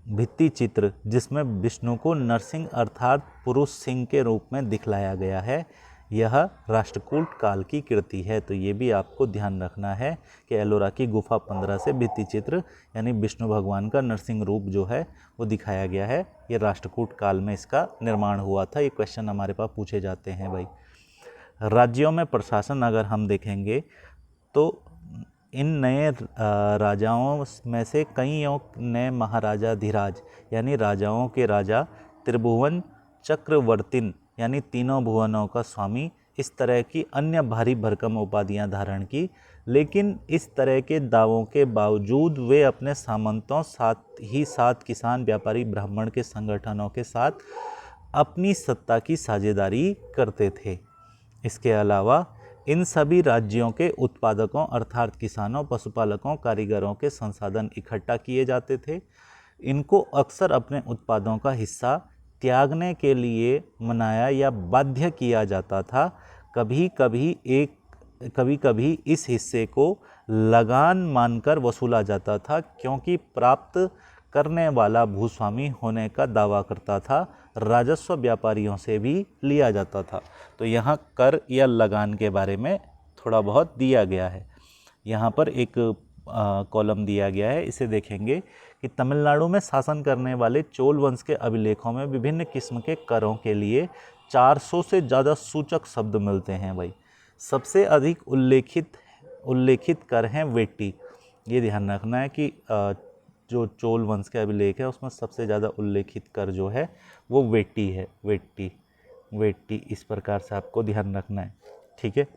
भित्ति चित्र जिसमें विष्णु को नरसिंह अर्थात पुरुष सिंह के रूप में दिखलाया गया है, यह राष्ट्रकूट काल की कृति है। तो ये भी आपको ध्यान रखना है कि एलोरा की गुफा 15 से भित्ति चित्र यानी विष्णु भगवान का नरसिंह रूप जो है वो दिखाया गया है। ये राष्ट्रकूट काल में इसका निर्माण हुआ था। ये क्वेश्चन हमारे पास पूछे जाते हैं भाई। राज्यों में प्रशासन अगर हम देखेंगे तो इन नए राजाओं में से कईयों ने महाराजाधिराज यानी राजाओं के राजा, त्रिभुवन चक्रवर्तिन यानी तीनों भुवनों का स्वामी, इस तरह की अन्य भारी भरकम उपाधियां धारण की। लेकिन इस तरह के दावों के बावजूद वे अपने सामंतों साथ किसान, व्यापारी, ब्राह्मण के संगठनों के साथ अपनी सत्ता की साझेदारी करते थे। इसके अलावा इन सभी राज्यों के उत्पादकों अर्थात किसानों, पशुपालकों, कारीगरों के संसाधन इकट्ठा किए जाते थे। इनको अक्सर अपने उत्पादों का हिस्सा त्यागने के लिए मनाया या बाध्य किया जाता था। कभी कभी इस हिस्से को लगान मानकर वसूला जाता था, क्योंकि प्राप्त करने वाला भूस्वामी होने का दावा करता था। राजस्व व्यापारियों से भी लिया जाता था। तो यहाँ कर या लगान के बारे में थोड़ा बहुत दिया गया है। यहाँ पर एक कॉलम दिया गया है, इसे देखेंगे कि तमिलनाडु में शासन करने वाले चोल वंश के अभिलेखों में विभिन्न किस्म के करों के लिए 400 से ज़्यादा सूचक शब्द मिलते हैं भाई। सबसे अधिक उल्लेखित कर हैं वेट्टी। ये ध्यान रखना है कि जो चोल वंश के अभिलेख है उसमें सबसे ज़्यादा उल्लेखित कर जो है वो वेट्टी है। वेट्टी इस प्रकार से आपको ध्यान रखना है, ठीक है।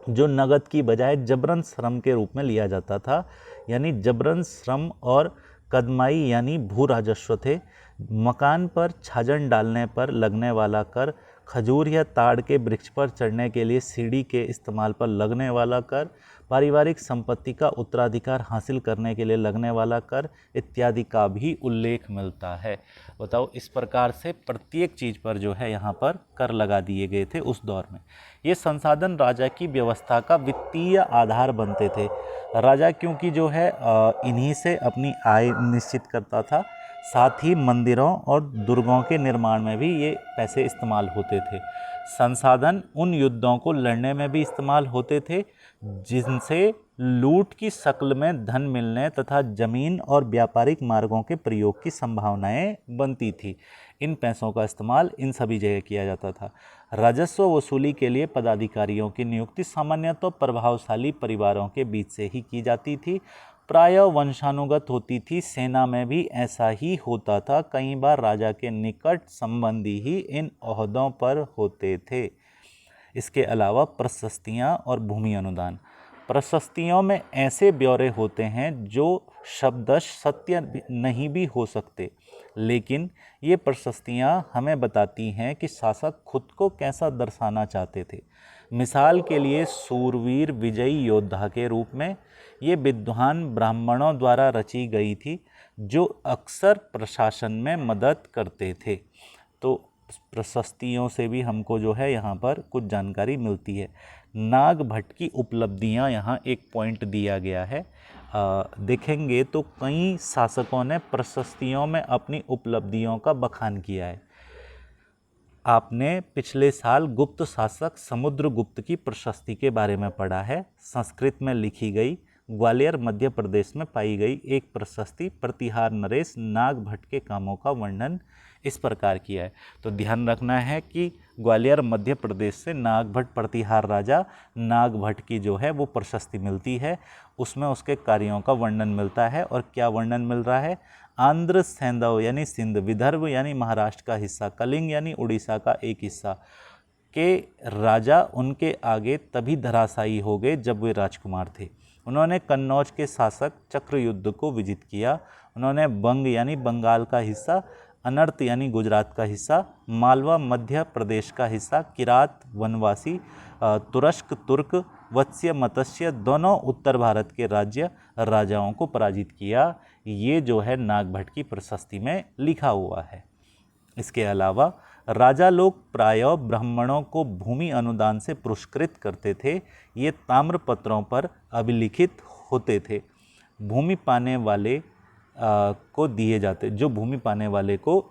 जो नगद की बजाय जबरन श्रम के रूप में लिया जाता था, यानी जबरन श्रम और कदमाई यानी भू राजस्व थे। मकान पर छाजन डालने पर लगने वाला कर, खजूर या ताड़ के वृक्ष पर चढ़ने के लिए सीढ़ी के इस्तेमाल पर लगने वाला कर, पारिवारिक संपत्ति का उत्तराधिकार हासिल करने के लिए लगने वाला कर इत्यादि का भी उल्लेख मिलता है। बताओ, इस प्रकार से प्रत्येक चीज़ पर जो है यहाँ पर कर लगा दिए गए थे उस दौर में। ये संसाधन राजा की व्यवस्था का वित्तीय आधार बनते थे। राजा क्योंकि जो है इन्हीं से अपनी आय निश्चित करता था, साथ ही मंदिरों और दुर्गों के निर्माण में भी ये पैसे इस्तेमाल होते थे। संसाधन उन युद्धों को लड़ने में भी इस्तेमाल होते थे जिनसे लूट की शक्ल में धन मिलने तथा जमीन और व्यापारिक मार्गों के प्रयोग की संभावनाएं बनती थी। इन पैसों का इस्तेमाल इन सभी जगह किया जाता था। राजस्व वसूली के लिए पदाधिकारियों की नियुक्ति सामान्यतः प्रभावशाली परिवारों के बीच से ही की जाती थी, प्रायः वंशानुगत होती थी। सेना में भी ऐसा ही होता था। कई बार राजा के निकट संबंधी ही इन ओहदों पर होते थे। इसके अलावा प्रशस्तियाँ और भूमि अनुदान। प्रशस्तियों में ऐसे ब्यौरे होते हैं जो शब्दश सत्य नहीं भी हो सकते, लेकिन ये प्रशस्तियाँ हमें बताती हैं कि शासक खुद को कैसा दर्शाना चाहते थे। मिसाल के लिए सूरवीर विजयी योद्धा के रूप में ये विद्वान ब्राह्मणों द्वारा रची गई थी, जो अक्सर प्रशासन में मदद करते थे। तो प्रशस्तियों से भी हमको जो है यहाँ पर कुछ जानकारी मिलती है। नाग भट्ट की उपलब्धियाँ यहाँ एक पॉइंट दिया गया है। देखेंगे तो कई शासकों ने प्रशस्तियों में अपनी उपलब्धियों का बखान किया है। आपने पिछले साल गुप्त शासक समुद्रगुप्त की प्रशस्ति के बारे में पढ़ा है। संस्कृत में लिखी गई, ग्वालियर मध्य प्रदेश में पाई गई एक प्रशस्ति प्रतिहार नरेश नाग भट्ट के कामों का वर्णन इस प्रकार किया है। तो ध्यान रखना है कि ग्वालियर मध्य प्रदेश से नाग भट्ट प्रतिहार राजा नाग भट्ट की जो है वो प्रशस्ति मिलती है। उसमें उसके कार्यों का वर्णन मिलता है। और क्या वर्णन मिल रहा है? आंध्र सैंधव यानी सिंध, विदर्भ यानी महाराष्ट्र का हिस्सा, कलिंग यानी उड़ीसा का एक हिस्सा के राजा उनके आगे तभी धराशायी हो गए जब वे राजकुमार थे। उन्होंने कन्नौज के शासक चक्रयुद्ध को विजित किया। उन्होंने बंग यानी बंगाल का हिस्सा, अनर्त यानी गुजरात का हिस्सा, मालवा मध्य प्रदेश का हिस्सा, किरात वनवासी, तुरस्क तुर्क, वत्स्य मत्स्य दोनों उत्तर भारत के राज्य राजाओं को पराजित किया। ये जो है नाग भट्ट की प्रशस्ति में लिखा हुआ है। इसके अलावा राजा लोग प्रायः ब्राह्मणों को भूमि अनुदान से पुरस्कृत करते थे। ये ताम्रपत्रों पर अभिलिखित होते थे। भूमि पाने वाले को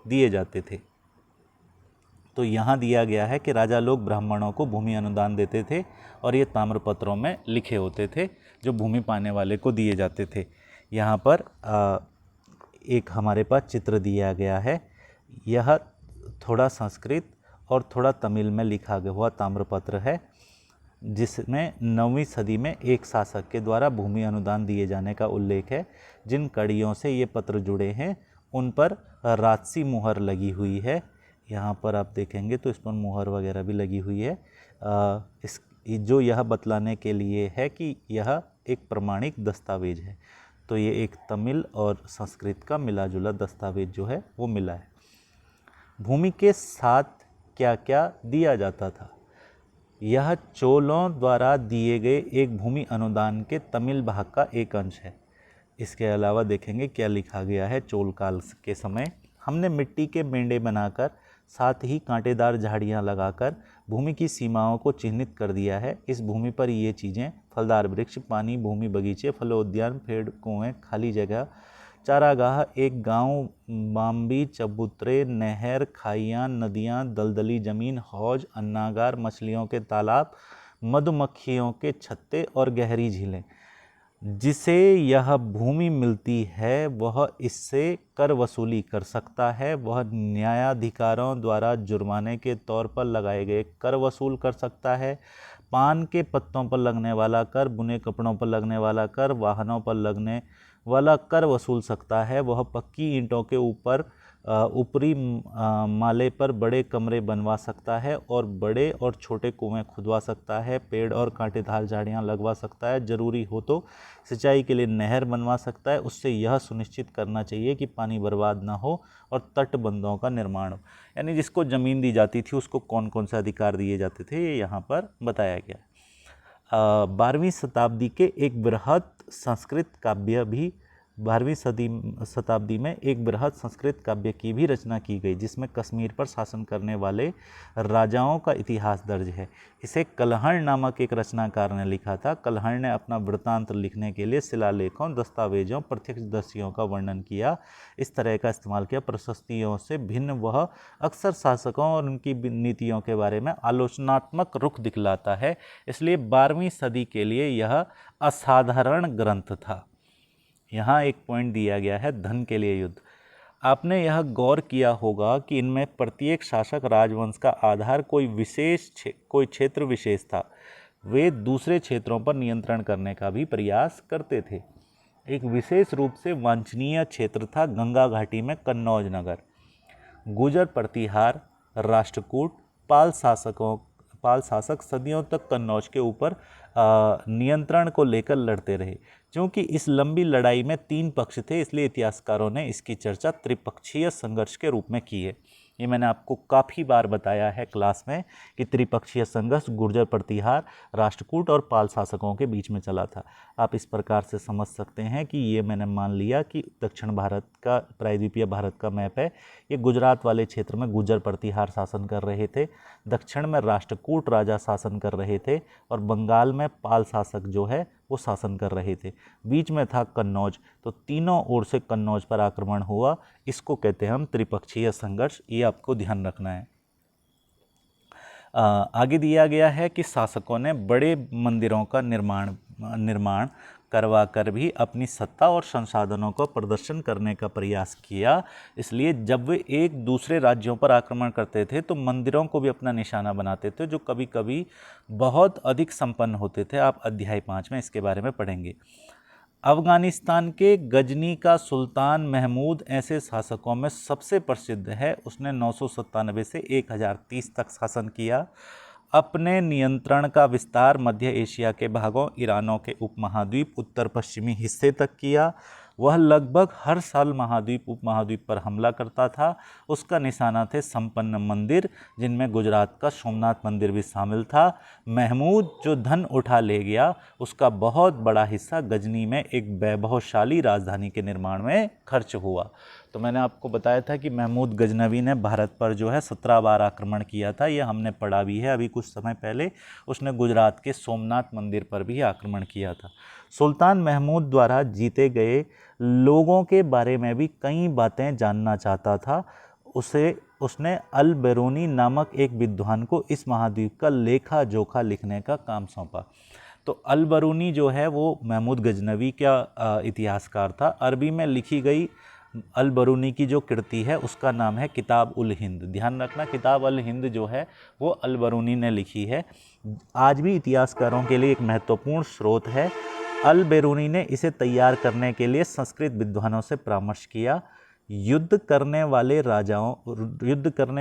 दिए जाते थे। तो यहाँ दिया गया है कि राजा लोग ब्राह्मणों को भूमि अनुदान देते थे और ये ताम्रपत्रों में लिखे होते थे जो भूमि पाने वाले को दिए जाते थे। यहाँ पर एक हमारे पास चित्र दिया गया है। यह थोड़ा संस्कृत और थोड़ा तमिल में लिखा हुआ ताम्रपत्र है, जिसमें 9वीं सदी में एक शासक के द्वारा भूमि अनुदान दिए जाने का उल्लेख है। जिन कड़ियों से ये पत्र जुड़े हैं उन पर राजसी मुहर लगी हुई है। यहाँ पर आप देखेंगे तो इस पर मुहर वगैरह भी लगी हुई है। जो यह बतलाने के लिए है कि यह एक प्रमाणिक दस्तावेज है। तो ये एक तमिल और संस्कृत का मिला जुला दस्तावेज जो है वो मिला है। भूमि के साथ क्या क्या दिया जाता था? यह चोलों द्वारा दिए गए एक भूमि अनुदान के तमिल भाग का एक अंश है। इसके अलावा देखेंगे क्या लिखा गया है। चोल काल के समय हमने मिट्टी के बेंडे बनाकर साथ ही कांटेदार झाड़ियां लगाकर भूमि की सीमाओं को चिन्हित कर दिया है। इस भूमि पर ये चीज़ें फलदार वृक्ष, पानी, भूमि, बगीचे, फलोद्यान, पेड़, कुएं, खाली जगह, चारागाह, एक गांव, बाम्बी, चबूतरे, नहर, खाइयाँ, नदियाँ, दलदली जमीन, हौज, अन्नागार, मछलियों के तालाब, मधुमक्खियों के छत्ते और गहरी झीलें। जिसे यह भूमि मिलती है वह इससे कर वसूली कर सकता है। वह न्यायाधिकारों द्वारा जुर्माने के तौर पर लगाए गए कर वसूल कर सकता है। पान के पत्तों पर लगने वाला कर, बुने कपड़ों पर लगने वाला कर, वाहनों पर लगने वाला कर वसूल सकता है। वह पक्की ईंटों के ऊपर ऊपरी माले पर बड़े कमरे बनवा सकता है और बड़े और छोटे कुएं खुदवा सकता है, पेड़ और कांटेदार झाड़ियां लगवा सकता है, ज़रूरी हो तो सिंचाई के लिए नहर बनवा सकता है। उससे यह सुनिश्चित करना चाहिए कि पानी बर्बाद ना हो और तटबंधों का निर्माण हो। यानी जिसको ज़मीन दी जाती थी उसको कौन कौन से अधिकार दिए जाते थे, ये यहाँ पर बताया गया। 12वीं शताब्दी के एक बृहद संस्कृत काव्य भी 12वीं शताब्दी में एक बृहद संस्कृत काव्य की भी रचना की गई, जिसमें कश्मीर पर शासन करने वाले राजाओं का इतिहास दर्ज है। इसे कलहण नामक एक रचनाकार ने लिखा था। कलहण ने अपना वृत्तांत लिखने के लिए शिलालेखों, दस्तावेजों, प्रत्यक्षदर्शियों का वर्णन किया। इस तरह का इस्तेमाल किया। प्रशस्तियों से भिन्न वह अक्सर शासकों और उनकी नीतियों के बारे में आलोचनात्मक रुख दिखलाता है। इसलिए 12वीं सदी के लिए यह असाधारण ग्रंथ था। यहाँ एक पॉइंट दिया गया है, धन के लिए युद्ध। आपने यह गौर किया होगा कि इनमें प्रत्येक शासक राजवंश का आधार कोई क्षेत्र विशेष था। वे दूसरे क्षेत्रों पर नियंत्रण करने का भी प्रयास करते थे। एक विशेष रूप से वांछनीय क्षेत्र था गंगा घाटी में कन्नौज नगर। गुजर प्रतिहार, राष्ट्रकूट, पाल शासक सदियों तक कन्नौज के ऊपर नियंत्रण को लेकर लड़ते रहे। क्योंकि इस लंबी लड़ाई में 3 पक्ष थे, इसलिए इतिहासकारों ने इसकी चर्चा त्रिपक्षीय संघर्ष के रूप में की है। ये मैंने आपको काफ़ी बार बताया है क्लास में कि त्रिपक्षीय संघर्ष गुर्जर प्रतिहार, राष्ट्रकूट और पाल शासकों के बीच में चला था। आप इस प्रकार से समझ सकते हैं कि ये मैंने मान लिया कि दक्षिण भारत का, प्रायद्वीपीय भारत का मैप है। ये गुजरात वाले क्षेत्र में गुर्जर प्रतिहार शासन कर रहे थे, दक्षिण में राष्ट्रकूट राजा शासन कर रहे थे और बंगाल में पाल शासक जो है वो शासन कर रहे थे। बीच में था कन्नौज। तो तीनों ओर से कन्नौज पर आक्रमण हुआ। इसको कहते हैं हम त्रिपक्षीय संघर्ष। ये आपको ध्यान रखना है। आगे दिया गया है कि शासकों ने बड़े मंदिरों का निर्माण करवा कर भी अपनी सत्ता और संसाधनों का प्रदर्शन करने का प्रयास किया। इसलिए जब वे एक दूसरे राज्यों पर आक्रमण करते थे तो मंदिरों को भी अपना निशाना बनाते थे, जो कभी कभी बहुत अधिक संपन्न होते थे। आप अध्याय 5 में इसके बारे में पढ़ेंगे। अफगानिस्तान के गजनी का सुल्तान महमूद ऐसे शासकों में सबसे प्रसिद्ध है। उसने 997 से 1030 तक शासन किया। अपने नियंत्रण का विस्तार मध्य एशिया के भागों, ईरानों के उपमहाद्वीप, उत्तर पश्चिमी हिस्से तक किया। वह लगभग हर साल महाद्वीप उपमहाद्वीप पर हमला करता था। उसका निशाना थे संपन्न मंदिर, जिनमें गुजरात का सोमनाथ मंदिर भी शामिल था। महमूद जो धन उठा ले गया, उसका बहुत बड़ा हिस्सा गजनी में एक वैभवशाली राजधानी के निर्माण में खर्च हुआ। तो मैंने आपको बताया था कि महमूद गजनवी ने भारत पर जो है 17 बार आक्रमण किया था। ये हमने पढ़ा भी है अभी कुछ समय पहले। उसने गुजरात के सोमनाथ मंदिर पर भी आक्रमण किया था। सुल्तान महमूद द्वारा जीते गए लोगों के बारे में भी कई बातें जानना चाहता था। उसने अल बेरूनी नामक एक विद्वान को इस महाद्वीप का लेखा जोखा लिखने का काम सौंपा। तो अल बेरूनी जो है वो महमूद गजनवी का इतिहासकार था। अरबी में लिखी गई अल बेरूनी की जो कृति है उसका नाम है किताब उल हिंद। ध्यान रखना, किताब अल हिंद जो है वो अल बेरूनी ने लिखी है। आज भी इतिहासकारों के लिए एक महत्वपूर्ण स्रोत है। अल बेरूनी ने इसे तैयार करने के लिए संस्कृत विद्वानों से परामर्श किया। युद्ध करने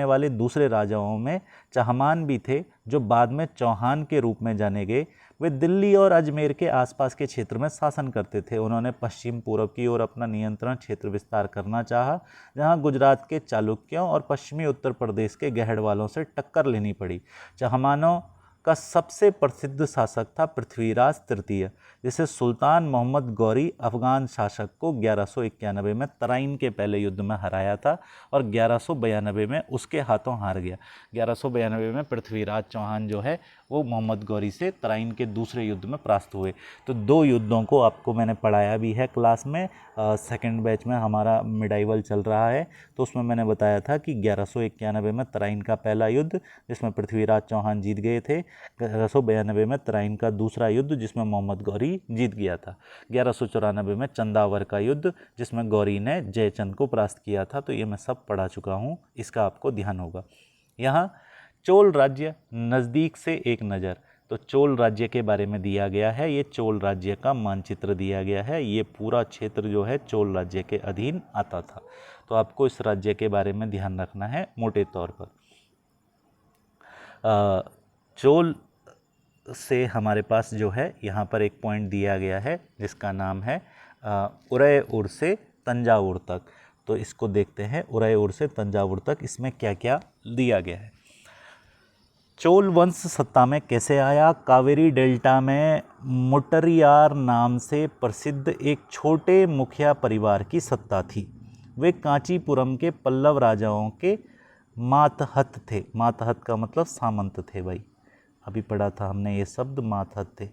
वाले दूसरे राजाओं में चहमान भी थे, जो बाद में चौहान के रूप में जाने गए। वे दिल्ली और अजमेर के आसपास के क्षेत्र में शासन करते थे। उन्होंने पश्चिम पूर्व की ओर अपना नियंत्रण क्षेत्र विस्तार करना चाहा, जहां गुजरात के चालुक्यों और पश्चिमी उत्तर प्रदेश के गहड़वालों से टक्कर लेनी पड़ी। चहमानों का सबसे प्रसिद्ध शासक था पृथ्वीराज तृतीय, जिसे सुल्तान मोहम्मद गौरी अफगान शासक को 1191 में तराइन के पहले युद्ध में हराया था और 1192 में उसके हाथों हार गया। 1192 में पृथ्वीराज चौहान जो है वो मोहम्मद गौरी से तराइन के दूसरे युद्ध में परास्त हुए। तो 2 युद्धों को आपको मैंने पढ़ाया भी है क्लास में। सेकंड बैच में हमारा मिडाइवल चल रहा है, तो उसमें मैंने बताया था कि 1191 में तराइन का पहला युद्ध जिसमें पृथ्वीराज चौहान जीत गए थे, 1192 में तराइन का दूसरा युद्ध जिसमें मोहम्मद गौरी जीत गया था, 1194 में चंदावर का युद्ध जिसमें गौरी ने जयचंद को परास्त किया था। तो ये मैं सब पढ़ा चुका हूँ, इसका आपको ध्यान होगा। यहाँ चोल राज्य नज़दीक से एक नज़र, तो चोल राज्य के बारे में दिया गया है। ये चोल राज्य का मानचित्र दिया गया है। ये पूरा क्षेत्र जो है चोल राज्य के अधीन आता था। तो आपको इस राज्य के बारे में ध्यान रखना है मोटे तौर पर। चोल से हमारे पास जो है यहाँ पर एक पॉइंट दिया गया है जिसका नाम है उरयपुर से तंजावुर तक। तो इसको देखते हैं, उरयपुर से तंजावुर तक इसमें क्या क्या दिया गया है। चोल वंश सत्ता में कैसे आया? कावेरी डेल्टा में मुटरियार नाम से प्रसिद्ध एक छोटे मुखिया परिवार की सत्ता थी। वे कांचीपुरम के पल्लव राजाओं के मातहत थे। मातहत का मतलब सामंत थे भाई, अभी पढ़ा था हमने ये शब्द, मातहत थे।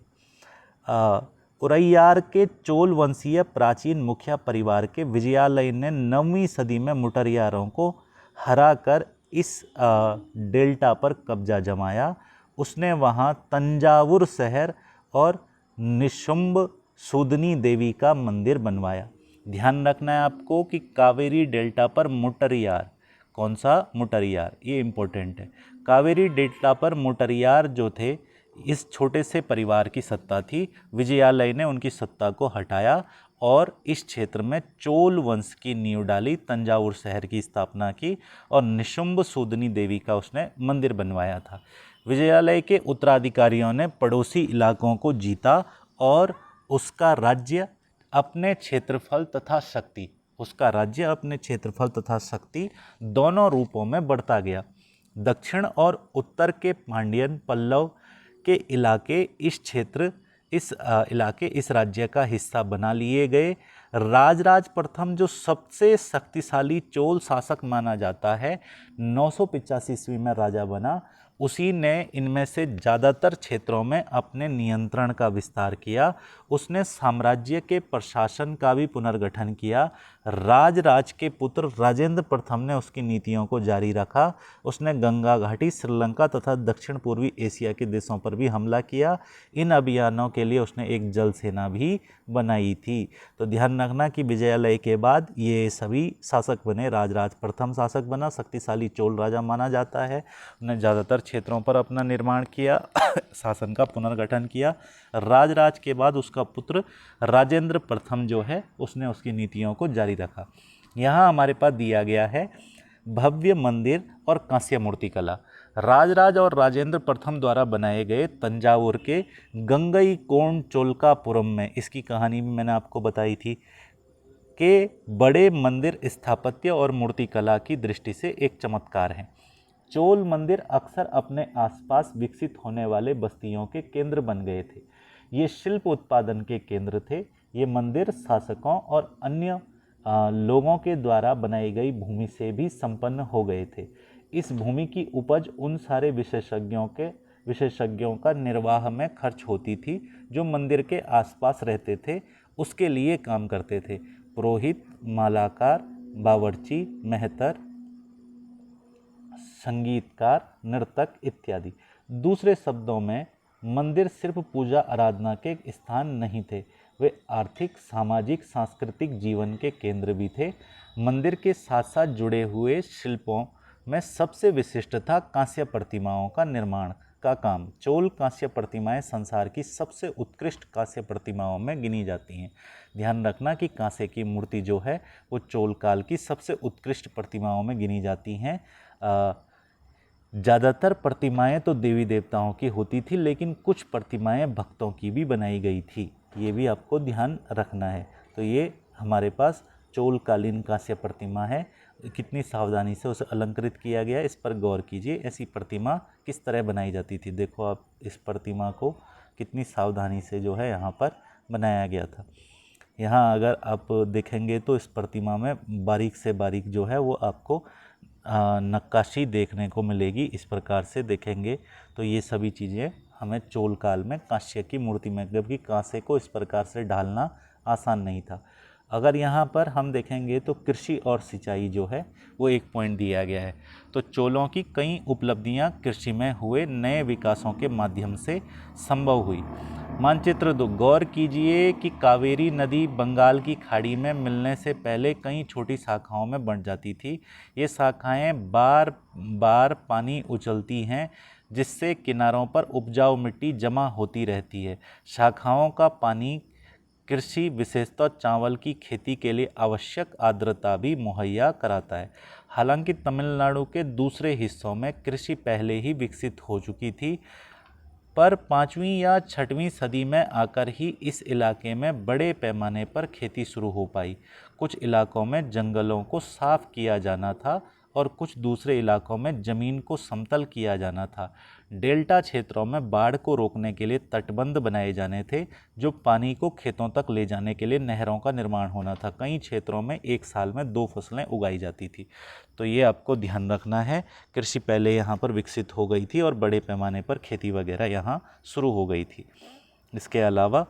उरैयार के चोल वंशीय प्राचीन मुखिया परिवार के विजयालय ने 9वीं सदी में मुटरियारों को हराकर इस डेल्टा पर कब्जा जमाया। उसने वहाँ तंजावुर शहर और निशुंभ सूदनी देवी का मंदिर बनवाया। ध्यान रखना है आपको कि कावेरी डेल्टा पर मुटरियार, कौन सा? मुटरियार, ये इम्पोर्टेंट है। कावेरी डेल्टा पर मुटरियार जो थे, इस छोटे से परिवार की सत्ता थी। विजयालय ने उनकी सत्ता को हटाया और इस क्षेत्र में चोल वंश की नींव डाली, तंजावुर शहर की स्थापना की और निशुंभ सूदनी देवी का उसने मंदिर बनवाया था। विजयालय के उत्तराधिकारियों ने पड़ोसी इलाकों को जीता और उसका राज्य अपने क्षेत्रफल तथा शक्ति, उसका राज्य अपने क्षेत्रफल तथा शक्ति दोनों रूपों में बढ़ता गया। दक्षिण और उत्तर के पांड्यन पल्लव के इलाके इस राज्य का हिस्सा बना लिए गए। राजराज प्रथम जो सबसे शक्तिशाली चोल शासक माना जाता है, 985 ईस्वी में राजा बना, उसी ने इनमें से ज़्यादातर क्षेत्रों में अपने नियंत्रण का विस्तार किया। उसने साम्राज्य के प्रशासन का भी पुनर्गठन किया। राजराज के पुत्र राजेंद्र प्रथम ने उसकी नीतियों को जारी रखा। उसने गंगा घाटी, श्रीलंका तथा दक्षिण पूर्वी एशिया के देशों पर भी हमला किया। इन अभियानों के लिए उसने एक जल सेना भी बनाई थी। तो ध्यान रखना कि विजयालय के बाद ये सभी शासक बने। राजराज प्रथम शासक बना, शक्तिशाली चोल राजा माना जाता है। उन्हें ज़्यादातर क्षेत्रों पर अपना निर्माण किया, शासन का पुनर्गठन किया। राजराज के बाद उसका पुत्र राजेंद्र प्रथम जो है, उसने उसकी नीतियों को जारी रखा। यहाँ हमारे पास दिया गया है भव्य मंदिर और कांस्य मूर्ति कला। राजराज और राजेंद्र प्रथम द्वारा बनाए गए तंजावुर के गंगईकोंड चोलकापुरम में, इसकी कहानी भी मैंने आपको बताई थी, के बड़े मंदिर स्थापत्य और मूर्ति कला की दृष्टि से एक चमत्कार हैं। चोल मंदिर अक्सर अपने आसपास विकसित होने वाले बस्तियों के केंद्र बन गए थे। ये शिल्प उत्पादन के केंद्र थे। ये मंदिर शासकों और अन्य लोगों के द्वारा बनाई गई भूमि से भी संपन्न हो गए थे। इस भूमि की उपज उन सारे विशेषज्ञों का निर्वाह में खर्च होती थी जो मंदिर के आसपास रहते थे, उसके लिए काम करते थे। पुरोहित, मालाकार, बावर्ची, मेहतर, संगीतकार, नर्तक इत्यादि। दूसरे शब्दों में मंदिर सिर्फ पूजा आराधना के स्थान नहीं थे, वे आर्थिक, सामाजिक, सांस्कृतिक जीवन के केंद्र भी थे। मंदिर के साथ साथ जुड़े हुए शिल्पों में सबसे विशिष्ट था कांस्य प्रतिमाओं का निर्माण का काम। चोल कांस्य प्रतिमाएं संसार की सबसे उत्कृष्ट कांस्य प्रतिमाओं में गिनी जाती हैं। ध्यान रखना कि कांस्य की मूर्ति जो है वो चोल काल की सबसे उत्कृष्ट प्रतिमाओं में गिनी जाती हैं। ज़्यादातर प्रतिमाएं तो देवी देवताओं की होती थी, लेकिन कुछ प्रतिमाएं भक्तों की भी बनाई गई थी, ये भी आपको ध्यान रखना है। तो ये हमारे पास चोलकालीन कांस्य प्रतिमा है। कितनी सावधानी से उसे अलंकृत किया गया, इस पर गौर कीजिए। ऐसी प्रतिमा किस तरह बनाई जाती थी, देखो आप इस प्रतिमा को कितनी सावधानी से जो है यहाँ पर बनाया गया था। यहाँ अगर आप देखेंगे तो इस प्रतिमा में बारीक से बारीक जो है वो आपको नक्काशी देखने को मिलेगी। इस प्रकार से देखेंगे तो ये सभी चीज़ें हमें चोल काल में कांस्य की मूर्ति में, जबकि कांस्य को इस प्रकार से ढालना आसान नहीं था। अगर यहाँ पर हम देखेंगे तो कृषि और सिंचाई जो है वो एक पॉइंट दिया गया है। तो चोलों की कई उपलब्धियाँ कृषि में हुए नए विकासों के माध्यम से संभव हुई। मानचित्र 2, गौर कीजिए कि कावेरी नदी बंगाल की खाड़ी में मिलने से पहले कई छोटी शाखाओं में बंट जाती थी। ये शाखाएं बार बार पानी उछलती हैं, जिससे किनारों पर उपजाऊ मिट्टी जमा होती रहती है। शाखाओं का पानी कृषि विशेषतः चावल की खेती के लिए आवश्यक आर्द्रता भी मुहैया कराता है। हालांकि तमिलनाडु के दूसरे हिस्सों में कृषि पहले ही विकसित हो चुकी थी, पर 5वीं या 6वीं सदी में आकर ही इस इलाके में बड़े पैमाने पर खेती शुरू हो पाई। कुछ इलाकों में जंगलों को साफ किया जाना था और कुछ दूसरे इलाकों में ज़मीन को समतल किया जाना था। डेल्टा क्षेत्रों में बाढ़ को रोकने के लिए तटबंध बनाए जाने थे, जो पानी को खेतों तक ले जाने के लिए नहरों का निर्माण होना था। कई क्षेत्रों में एक साल में 2 फसलें उगाई जाती थी। तो ये आपको ध्यान रखना है, कृषि पहले यहाँ पर विकसित हो गई थी और बड़े पैमाने पर खेती वगैरह यहाँ शुरू हो गई थी। इसके अलावा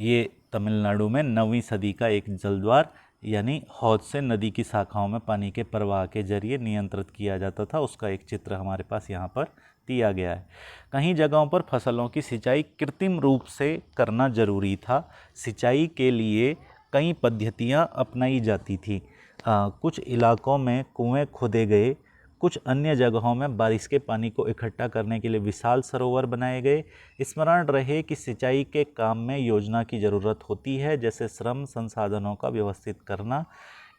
ये तमिलनाडु में 9वीं सदी का एक जलद्वार यानी हौद से नदी की शाखाओं में पानी के प्रवाह के जरिए नियंत्रित किया जाता था, उसका एक चित्र हमारे पास यहाँ पर दिया गया है। कहीं जगहों पर फसलों की सिंचाई कृत्रिम रूप से करना जरूरी था। सिंचाई के लिए कई पद्धतियाँ अपनाई जाती थी। कुछ इलाकों में कुएं खोदे गए, कुछ अन्य जगहों में बारिश के पानी को इकट्ठा करने के लिए विशाल सरोवर बनाए गए। स्मरण रहे कि सिंचाई के काम में योजना की ज़रूरत होती है, जैसे श्रम संसाधनों का व्यवस्थित करना,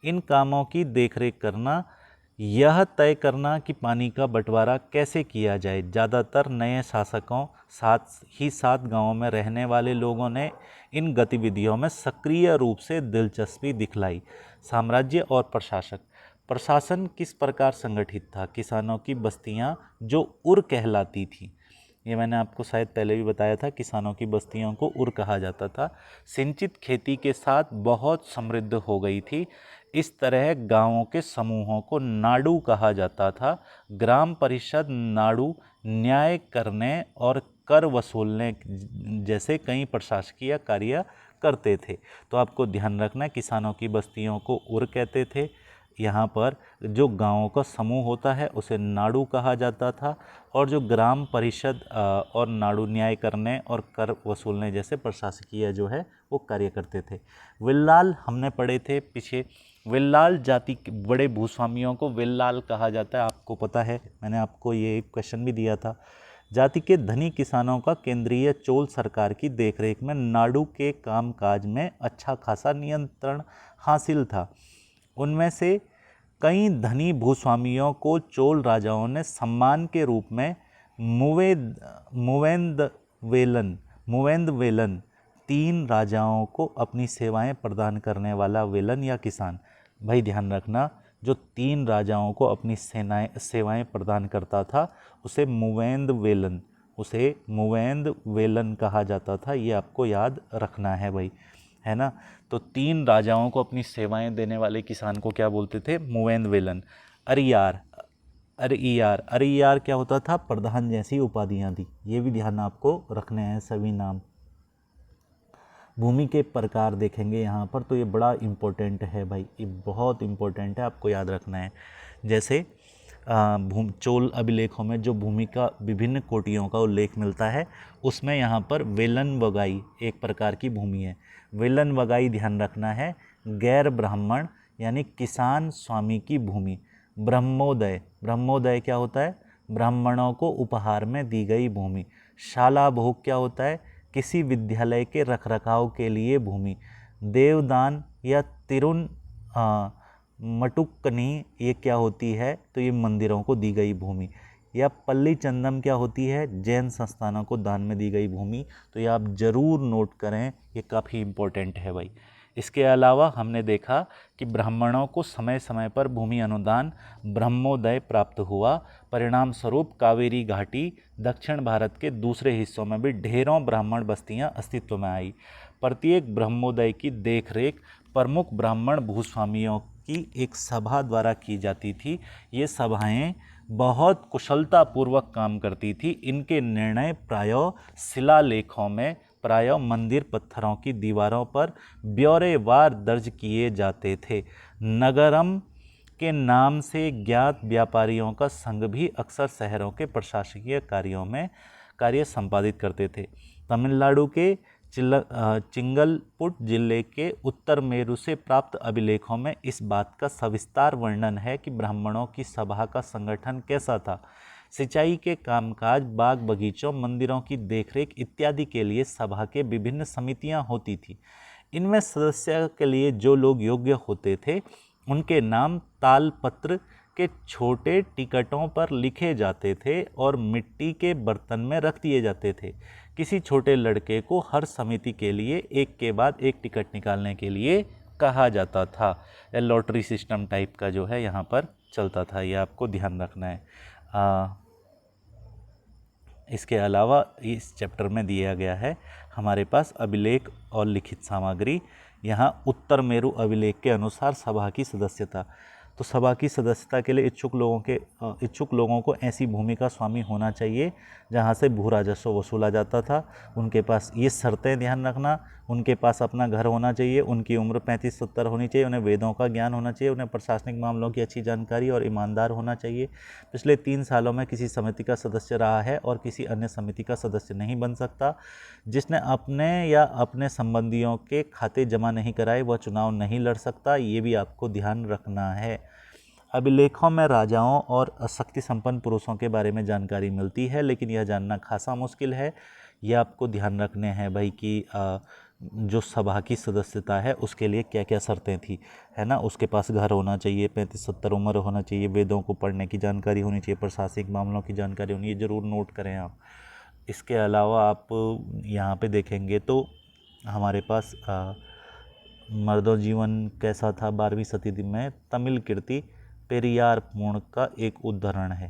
इन कामों की देखरेख करना, यह तय करना कि पानी का बंटवारा कैसे किया जाए। ज़्यादातर नए शासकों साथ गांवों में रहने वाले लोगों ने इन गतिविधियों में सक्रिय रूप से दिलचस्पी दिखलाई। साम्राज्य और प्रशासन किस प्रकार संगठित था। किसानों की बस्तियां जो उर कहलाती थी, ये मैंने आपको शायद पहले भी बताया था, किसानों की बस्तियों को उर कहा जाता था, सिंचित खेती के साथ बहुत समृद्ध हो गई थी। इस तरह गांवों के समूहों को नाडु कहा जाता था। ग्राम परिषद नाडु न्याय करने और कर वसूलने जैसे कई प्रशासकीय कार्य करते थे। तो आपको ध्यान रखना, किसानों की बस्तियों को उर कहते थे। यहाँ पर जो गांवों का समूह होता है उसे नाडु कहा जाता था, और जो ग्राम परिषद और नाडु न्याय करने और कर वसूलने जैसे प्रशासकीय जो है वो कार्य करते थे। विल्लाल हमने पढ़े थे पीछे, विल्लाल जाति के बड़े भूस्वामियों को विल्लाल कहा जाता है, आपको पता है, मैंने आपको ये एक क्वेश्चन भी दिया था। जाति के धनी किसानों का केंद्रीय चोल सरकार की देखरेख में नाडु के कामकाज में अच्छा खासा नियंत्रण हासिल था। उनमें से कई धनी भूस्वामियों को चोल राजाओं ने सम्मान के रूप में मुवेंदवेलन 3 राजाओं को अपनी सेवाएं प्रदान करने वाला वेलन या किसान। भाई ध्यान रखना, जो 3 राजाओं को अपनी सेवाएं प्रदान करता था उसे मुवेंदवेलन कहा जाता था। ये आपको याद रखना है भाई, है ना। तो 3 राजाओं को अपनी सेवाएं देने वाले किसान को क्या बोलते थे? मुवेंदवेलन। अरियार क्या होता था? प्रधान जैसी उपाधियां थी। ये भी ध्यान आपको रखने हैं सभी नाम। भूमि के प्रकार देखेंगे यहाँ पर, तो ये बड़ा इम्पोर्टेंट है भाई, ये बहुत इम्पोर्टेंट है, आपको याद रखना है। जैसे चोल अभिलेखों में जो भूमि का विभिन्न कोटियों का उल्लेख मिलता है, उसमें यहाँ पर वेलन वगाई एक प्रकार की भूमि है। वेलन वगाई ध्यान रखना है, गैर ब्राह्मण यानी किसान स्वामी की भूमि। ब्रह्मोदय क्या होता है? ब्राह्मणों को उपहार में दी गई भूमि। शाला भोग क्या होता है? किसी विद्यालय के रखरखाव के लिए भूमि। देवदान या तिरुन मटुक्कनी ये क्या होती है? तो ये मंदिरों को दी गई भूमि। या पल्ली चंदम क्या होती है? जैन संस्थानों को दान में दी गई भूमि। तो ये आप जरूर नोट करें, ये काफ़ी इम्पोर्टेंट है भाई। इसके अलावा हमने देखा कि ब्राह्मणों को समय समय पर भूमि अनुदान ब्रह्मोदय प्राप्त हुआ। परिणाम स्वरूप कावेरी घाटी दक्षिण भारत के दूसरे हिस्सों में भी ढेरों ब्राह्मण बस्तियां अस्तित्व में आई। प्रत्येक ब्रह्मोदय की देखरेख प्रमुख ब्राह्मण भूस्वामियों की एक सभा द्वारा की जाती थी। ये सभाएं बहुत कुशलतापूर्वक काम करती थी। इनके निर्णय प्रायः शिलालेखों में, प्रायः मंदिर पत्थरों की दीवारों पर ब्यौरेवार दर्ज किए जाते थे। नगरम के नाम से ज्ञात व्यापारियों का संघ भी अक्सर शहरों के प्रशासकीय कार्यों में कार्य संपादित करते थे। तमिलनाडु के चिंगलपुट जिले के उत्तर मेरु से प्राप्त अभिलेखों में इस बात का सविस्तार वर्णन है कि ब्राह्मणों की सभा का संगठन कैसा था। सिंचाई के कामकाज, बाग बगीचों, मंदिरों की देखरेख इत्यादि के लिए सभा के विभिन्न समितियां होती थी। इनमें सदस्य के लिए जो लोग योग्य होते थे उनके नाम तालपत्र के छोटे टिकटों पर लिखे जाते थे और मिट्टी के बर्तन में रख दिए जाते थे। किसी छोटे लड़के को हर समिति के लिए एक के बाद एक टिकट निकालने के लिए कहा जाता था। लॉटरी सिस्टम टाइप का जो है यहाँ पर चलता था, ये आपको ध्यान रखना है। इसके अलावा इस चैप्टर में दिया गया है हमारे पास अभिलेख और लिखित सामग्री। यहाँ उत्तर मेरु अभिलेख के अनुसार सभा की सदस्यता, तो सभा की सदस्यता के लिए इच्छुक लोगों को ऐसी भूमि का स्वामी होना चाहिए जहाँ से भू राजस्व वसूला जाता था। उनके पास ये शर्तें ध्यान रखना, उनके पास अपना घर होना चाहिए, उनकी उम्र 35-70 होनी चाहिए, उन्हें वेदों का ज्ञान होना चाहिए, उन्हें प्रशासनिक मामलों की अच्छी जानकारी और ईमानदार होना चाहिए। पिछले 3 सालों में किसी समिति का सदस्य रहा है और किसी अन्य समिति का सदस्य नहीं बन सकता। जिसने अपने या अपने संबंधियों के खाते जमा नहीं कराए वह चुनाव नहीं लड़ सकता, ये भी आपको ध्यान रखना है। अभिलेखों में राजाओं और शक्ति संपन्न पुरुषों के बारे में जानकारी मिलती है, लेकिन यह जानना खासा मुश्किल है। यह आपको ध्यान रखने हैं भाई कि जो सभा की सदस्यता है उसके लिए क्या क्या शर्तें थी, है ना। उसके पास घर होना चाहिए, 35-70 उम्र होना चाहिए, वेदों को पढ़ने की जानकारी होनी चाहिए, प्रशासनिक मामलों की जानकारी होनी, ये ज़रूर नोट करें आप। इसके अलावा आप यहाँ पे देखेंगे तो हमारे पास मर्दों जीवन कैसा था 12वीं शताब्दी में तमिल कीर्ति पेरियार पूर्ण का एक उदाहरण है।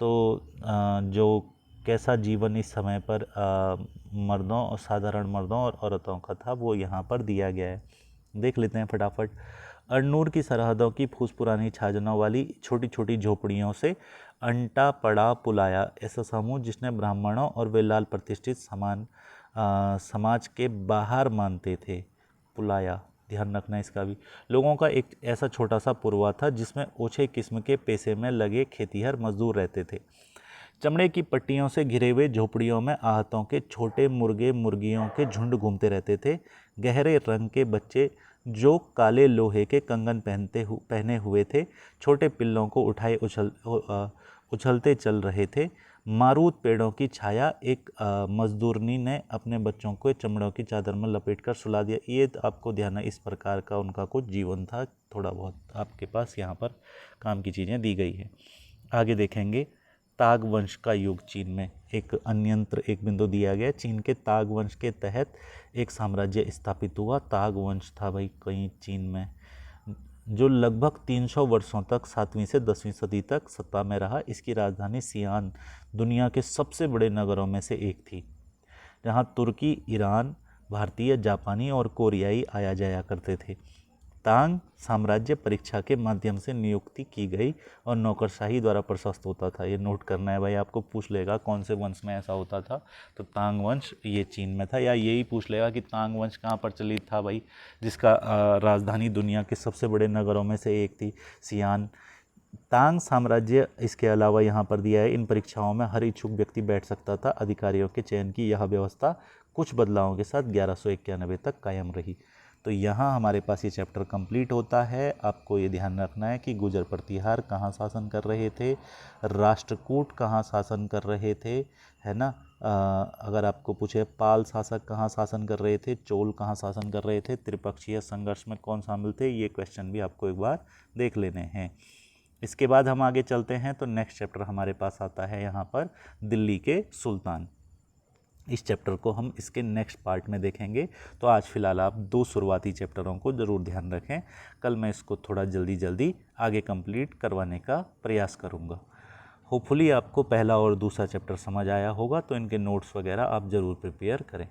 तो जो कैसा जीवन इस समय पर मर्दों और साधारण मर्दों और औरतों का था वो यहाँ पर दिया गया है, देख लेते हैं फटाफट। अरनूर की सरहदों की फूस पुरानी छाजनों वाली छोटी छोटी झोपड़ियों से अंटा पड़ा पुलाया ऐसा समूह जिसने ब्राह्मणों और वेलाल प्रतिष्ठित समाज के बाहर मानते थे। पुलाया ध्यान रखना इसका भी। लोगों का एक ऐसा छोटा सा पुरवा था जिसमें ओछे किस्म के पेशे में लगे खेतिहर मजदूर रहते थे। चमड़े की पट्टियों से घिरे हुए झोपड़ियों में आहतों के छोटे मुर्गे मुर्गियों के झुंड घूमते रहते थे। गहरे रंग के बच्चे जो काले लोहे के कंगन पहने हुए थे छोटे पिल्लों को उठाए उछलते चल रहे थे। मारूद पेड़ों की छाया एक मजदूरनी ने अपने बच्चों को चमड़ों की चादर में लपेटकर सुला दिया। ये आपको ध्यान है, इस प्रकार का उनका कुछ जीवन था। थोड़ा बहुत आपके पास यहाँ पर काम की चीज़ें दी गई है। आगे देखेंगे ताग वंश का युग चीन में। एक अन्यंत्र एक बिंदु दिया गया, चीन के ताग वंश के तहत एक साम्राज्य स्थापित हुआ। ताग वंश था भाई कहीं चीन में, जो लगभग 300 वर्षों तक 7वीं से 10वीं सदी तक सत्ता में रहा। इसकी राजधानी सियान दुनिया के सबसे बड़े नगरों में से एक थी, जहां तुर्की, ईरान, भारतीय, जापानी और कोरियाई आया जाया करते थे। तांग साम्राज्य परीक्षा के माध्यम से नियुक्ति की गई और नौकरशाही द्वारा प्रशस्त होता था। ये नोट करना है भाई, आपको पूछ लेगा कौन से वंश में ऐसा होता था, तो तांग वंश ये चीन में था। या यही पूछ लेगा कि तांग वंश कहाँ प्रचलित था भाई, जिसका राजधानी दुनिया के सबसे बड़े नगरों में से एक थी सियान। तांग साम्राज्य इसके अलावा यहाँ पर दिया है, इन परीक्षाओं में हर इच्छुक व्यक्ति बैठ सकता था। अधिकारियों के चयन की यह व्यवस्था कुछ बदलावों के साथ 1191 तक कायम रही। तो यहाँ हमारे पास ये चैप्टर कंप्लीट होता है। आपको ये ध्यान रखना है कि गुर्जर प्रतिहार कहाँ शासन कर रहे थे, राष्ट्रकूट कहाँ शासन कर रहे थे, है ना। अगर आपको पूछे पाल शासक कहाँ शासन कर रहे थे, चोल कहाँ शासन कर रहे थे, त्रिपक्षीय संघर्ष में कौन शामिल थे, ये क्वेश्चन भी आपको एक बार देख लेने हैं। इसके बाद हम आगे चलते हैं तो नेक्स्ट चैप्टर हमारे पास आता है यहाँ पर दिल्ली के सुल्तान। इस चैप्टर को हम इसके नेक्स्ट पार्ट में देखेंगे। तो आज फ़िलहाल आप 2 शुरुआती चैप्टरों को ज़रूर ध्यान रखें। कल मैं इसको थोड़ा जल्दी आगे कंप्लीट करवाने का प्रयास करूँगा। होपफुली आपको पहला और दूसरा चैप्टर समझ आया होगा, तो इनके नोट्स वगैरह आप ज़रूर प्रिपेयर करें।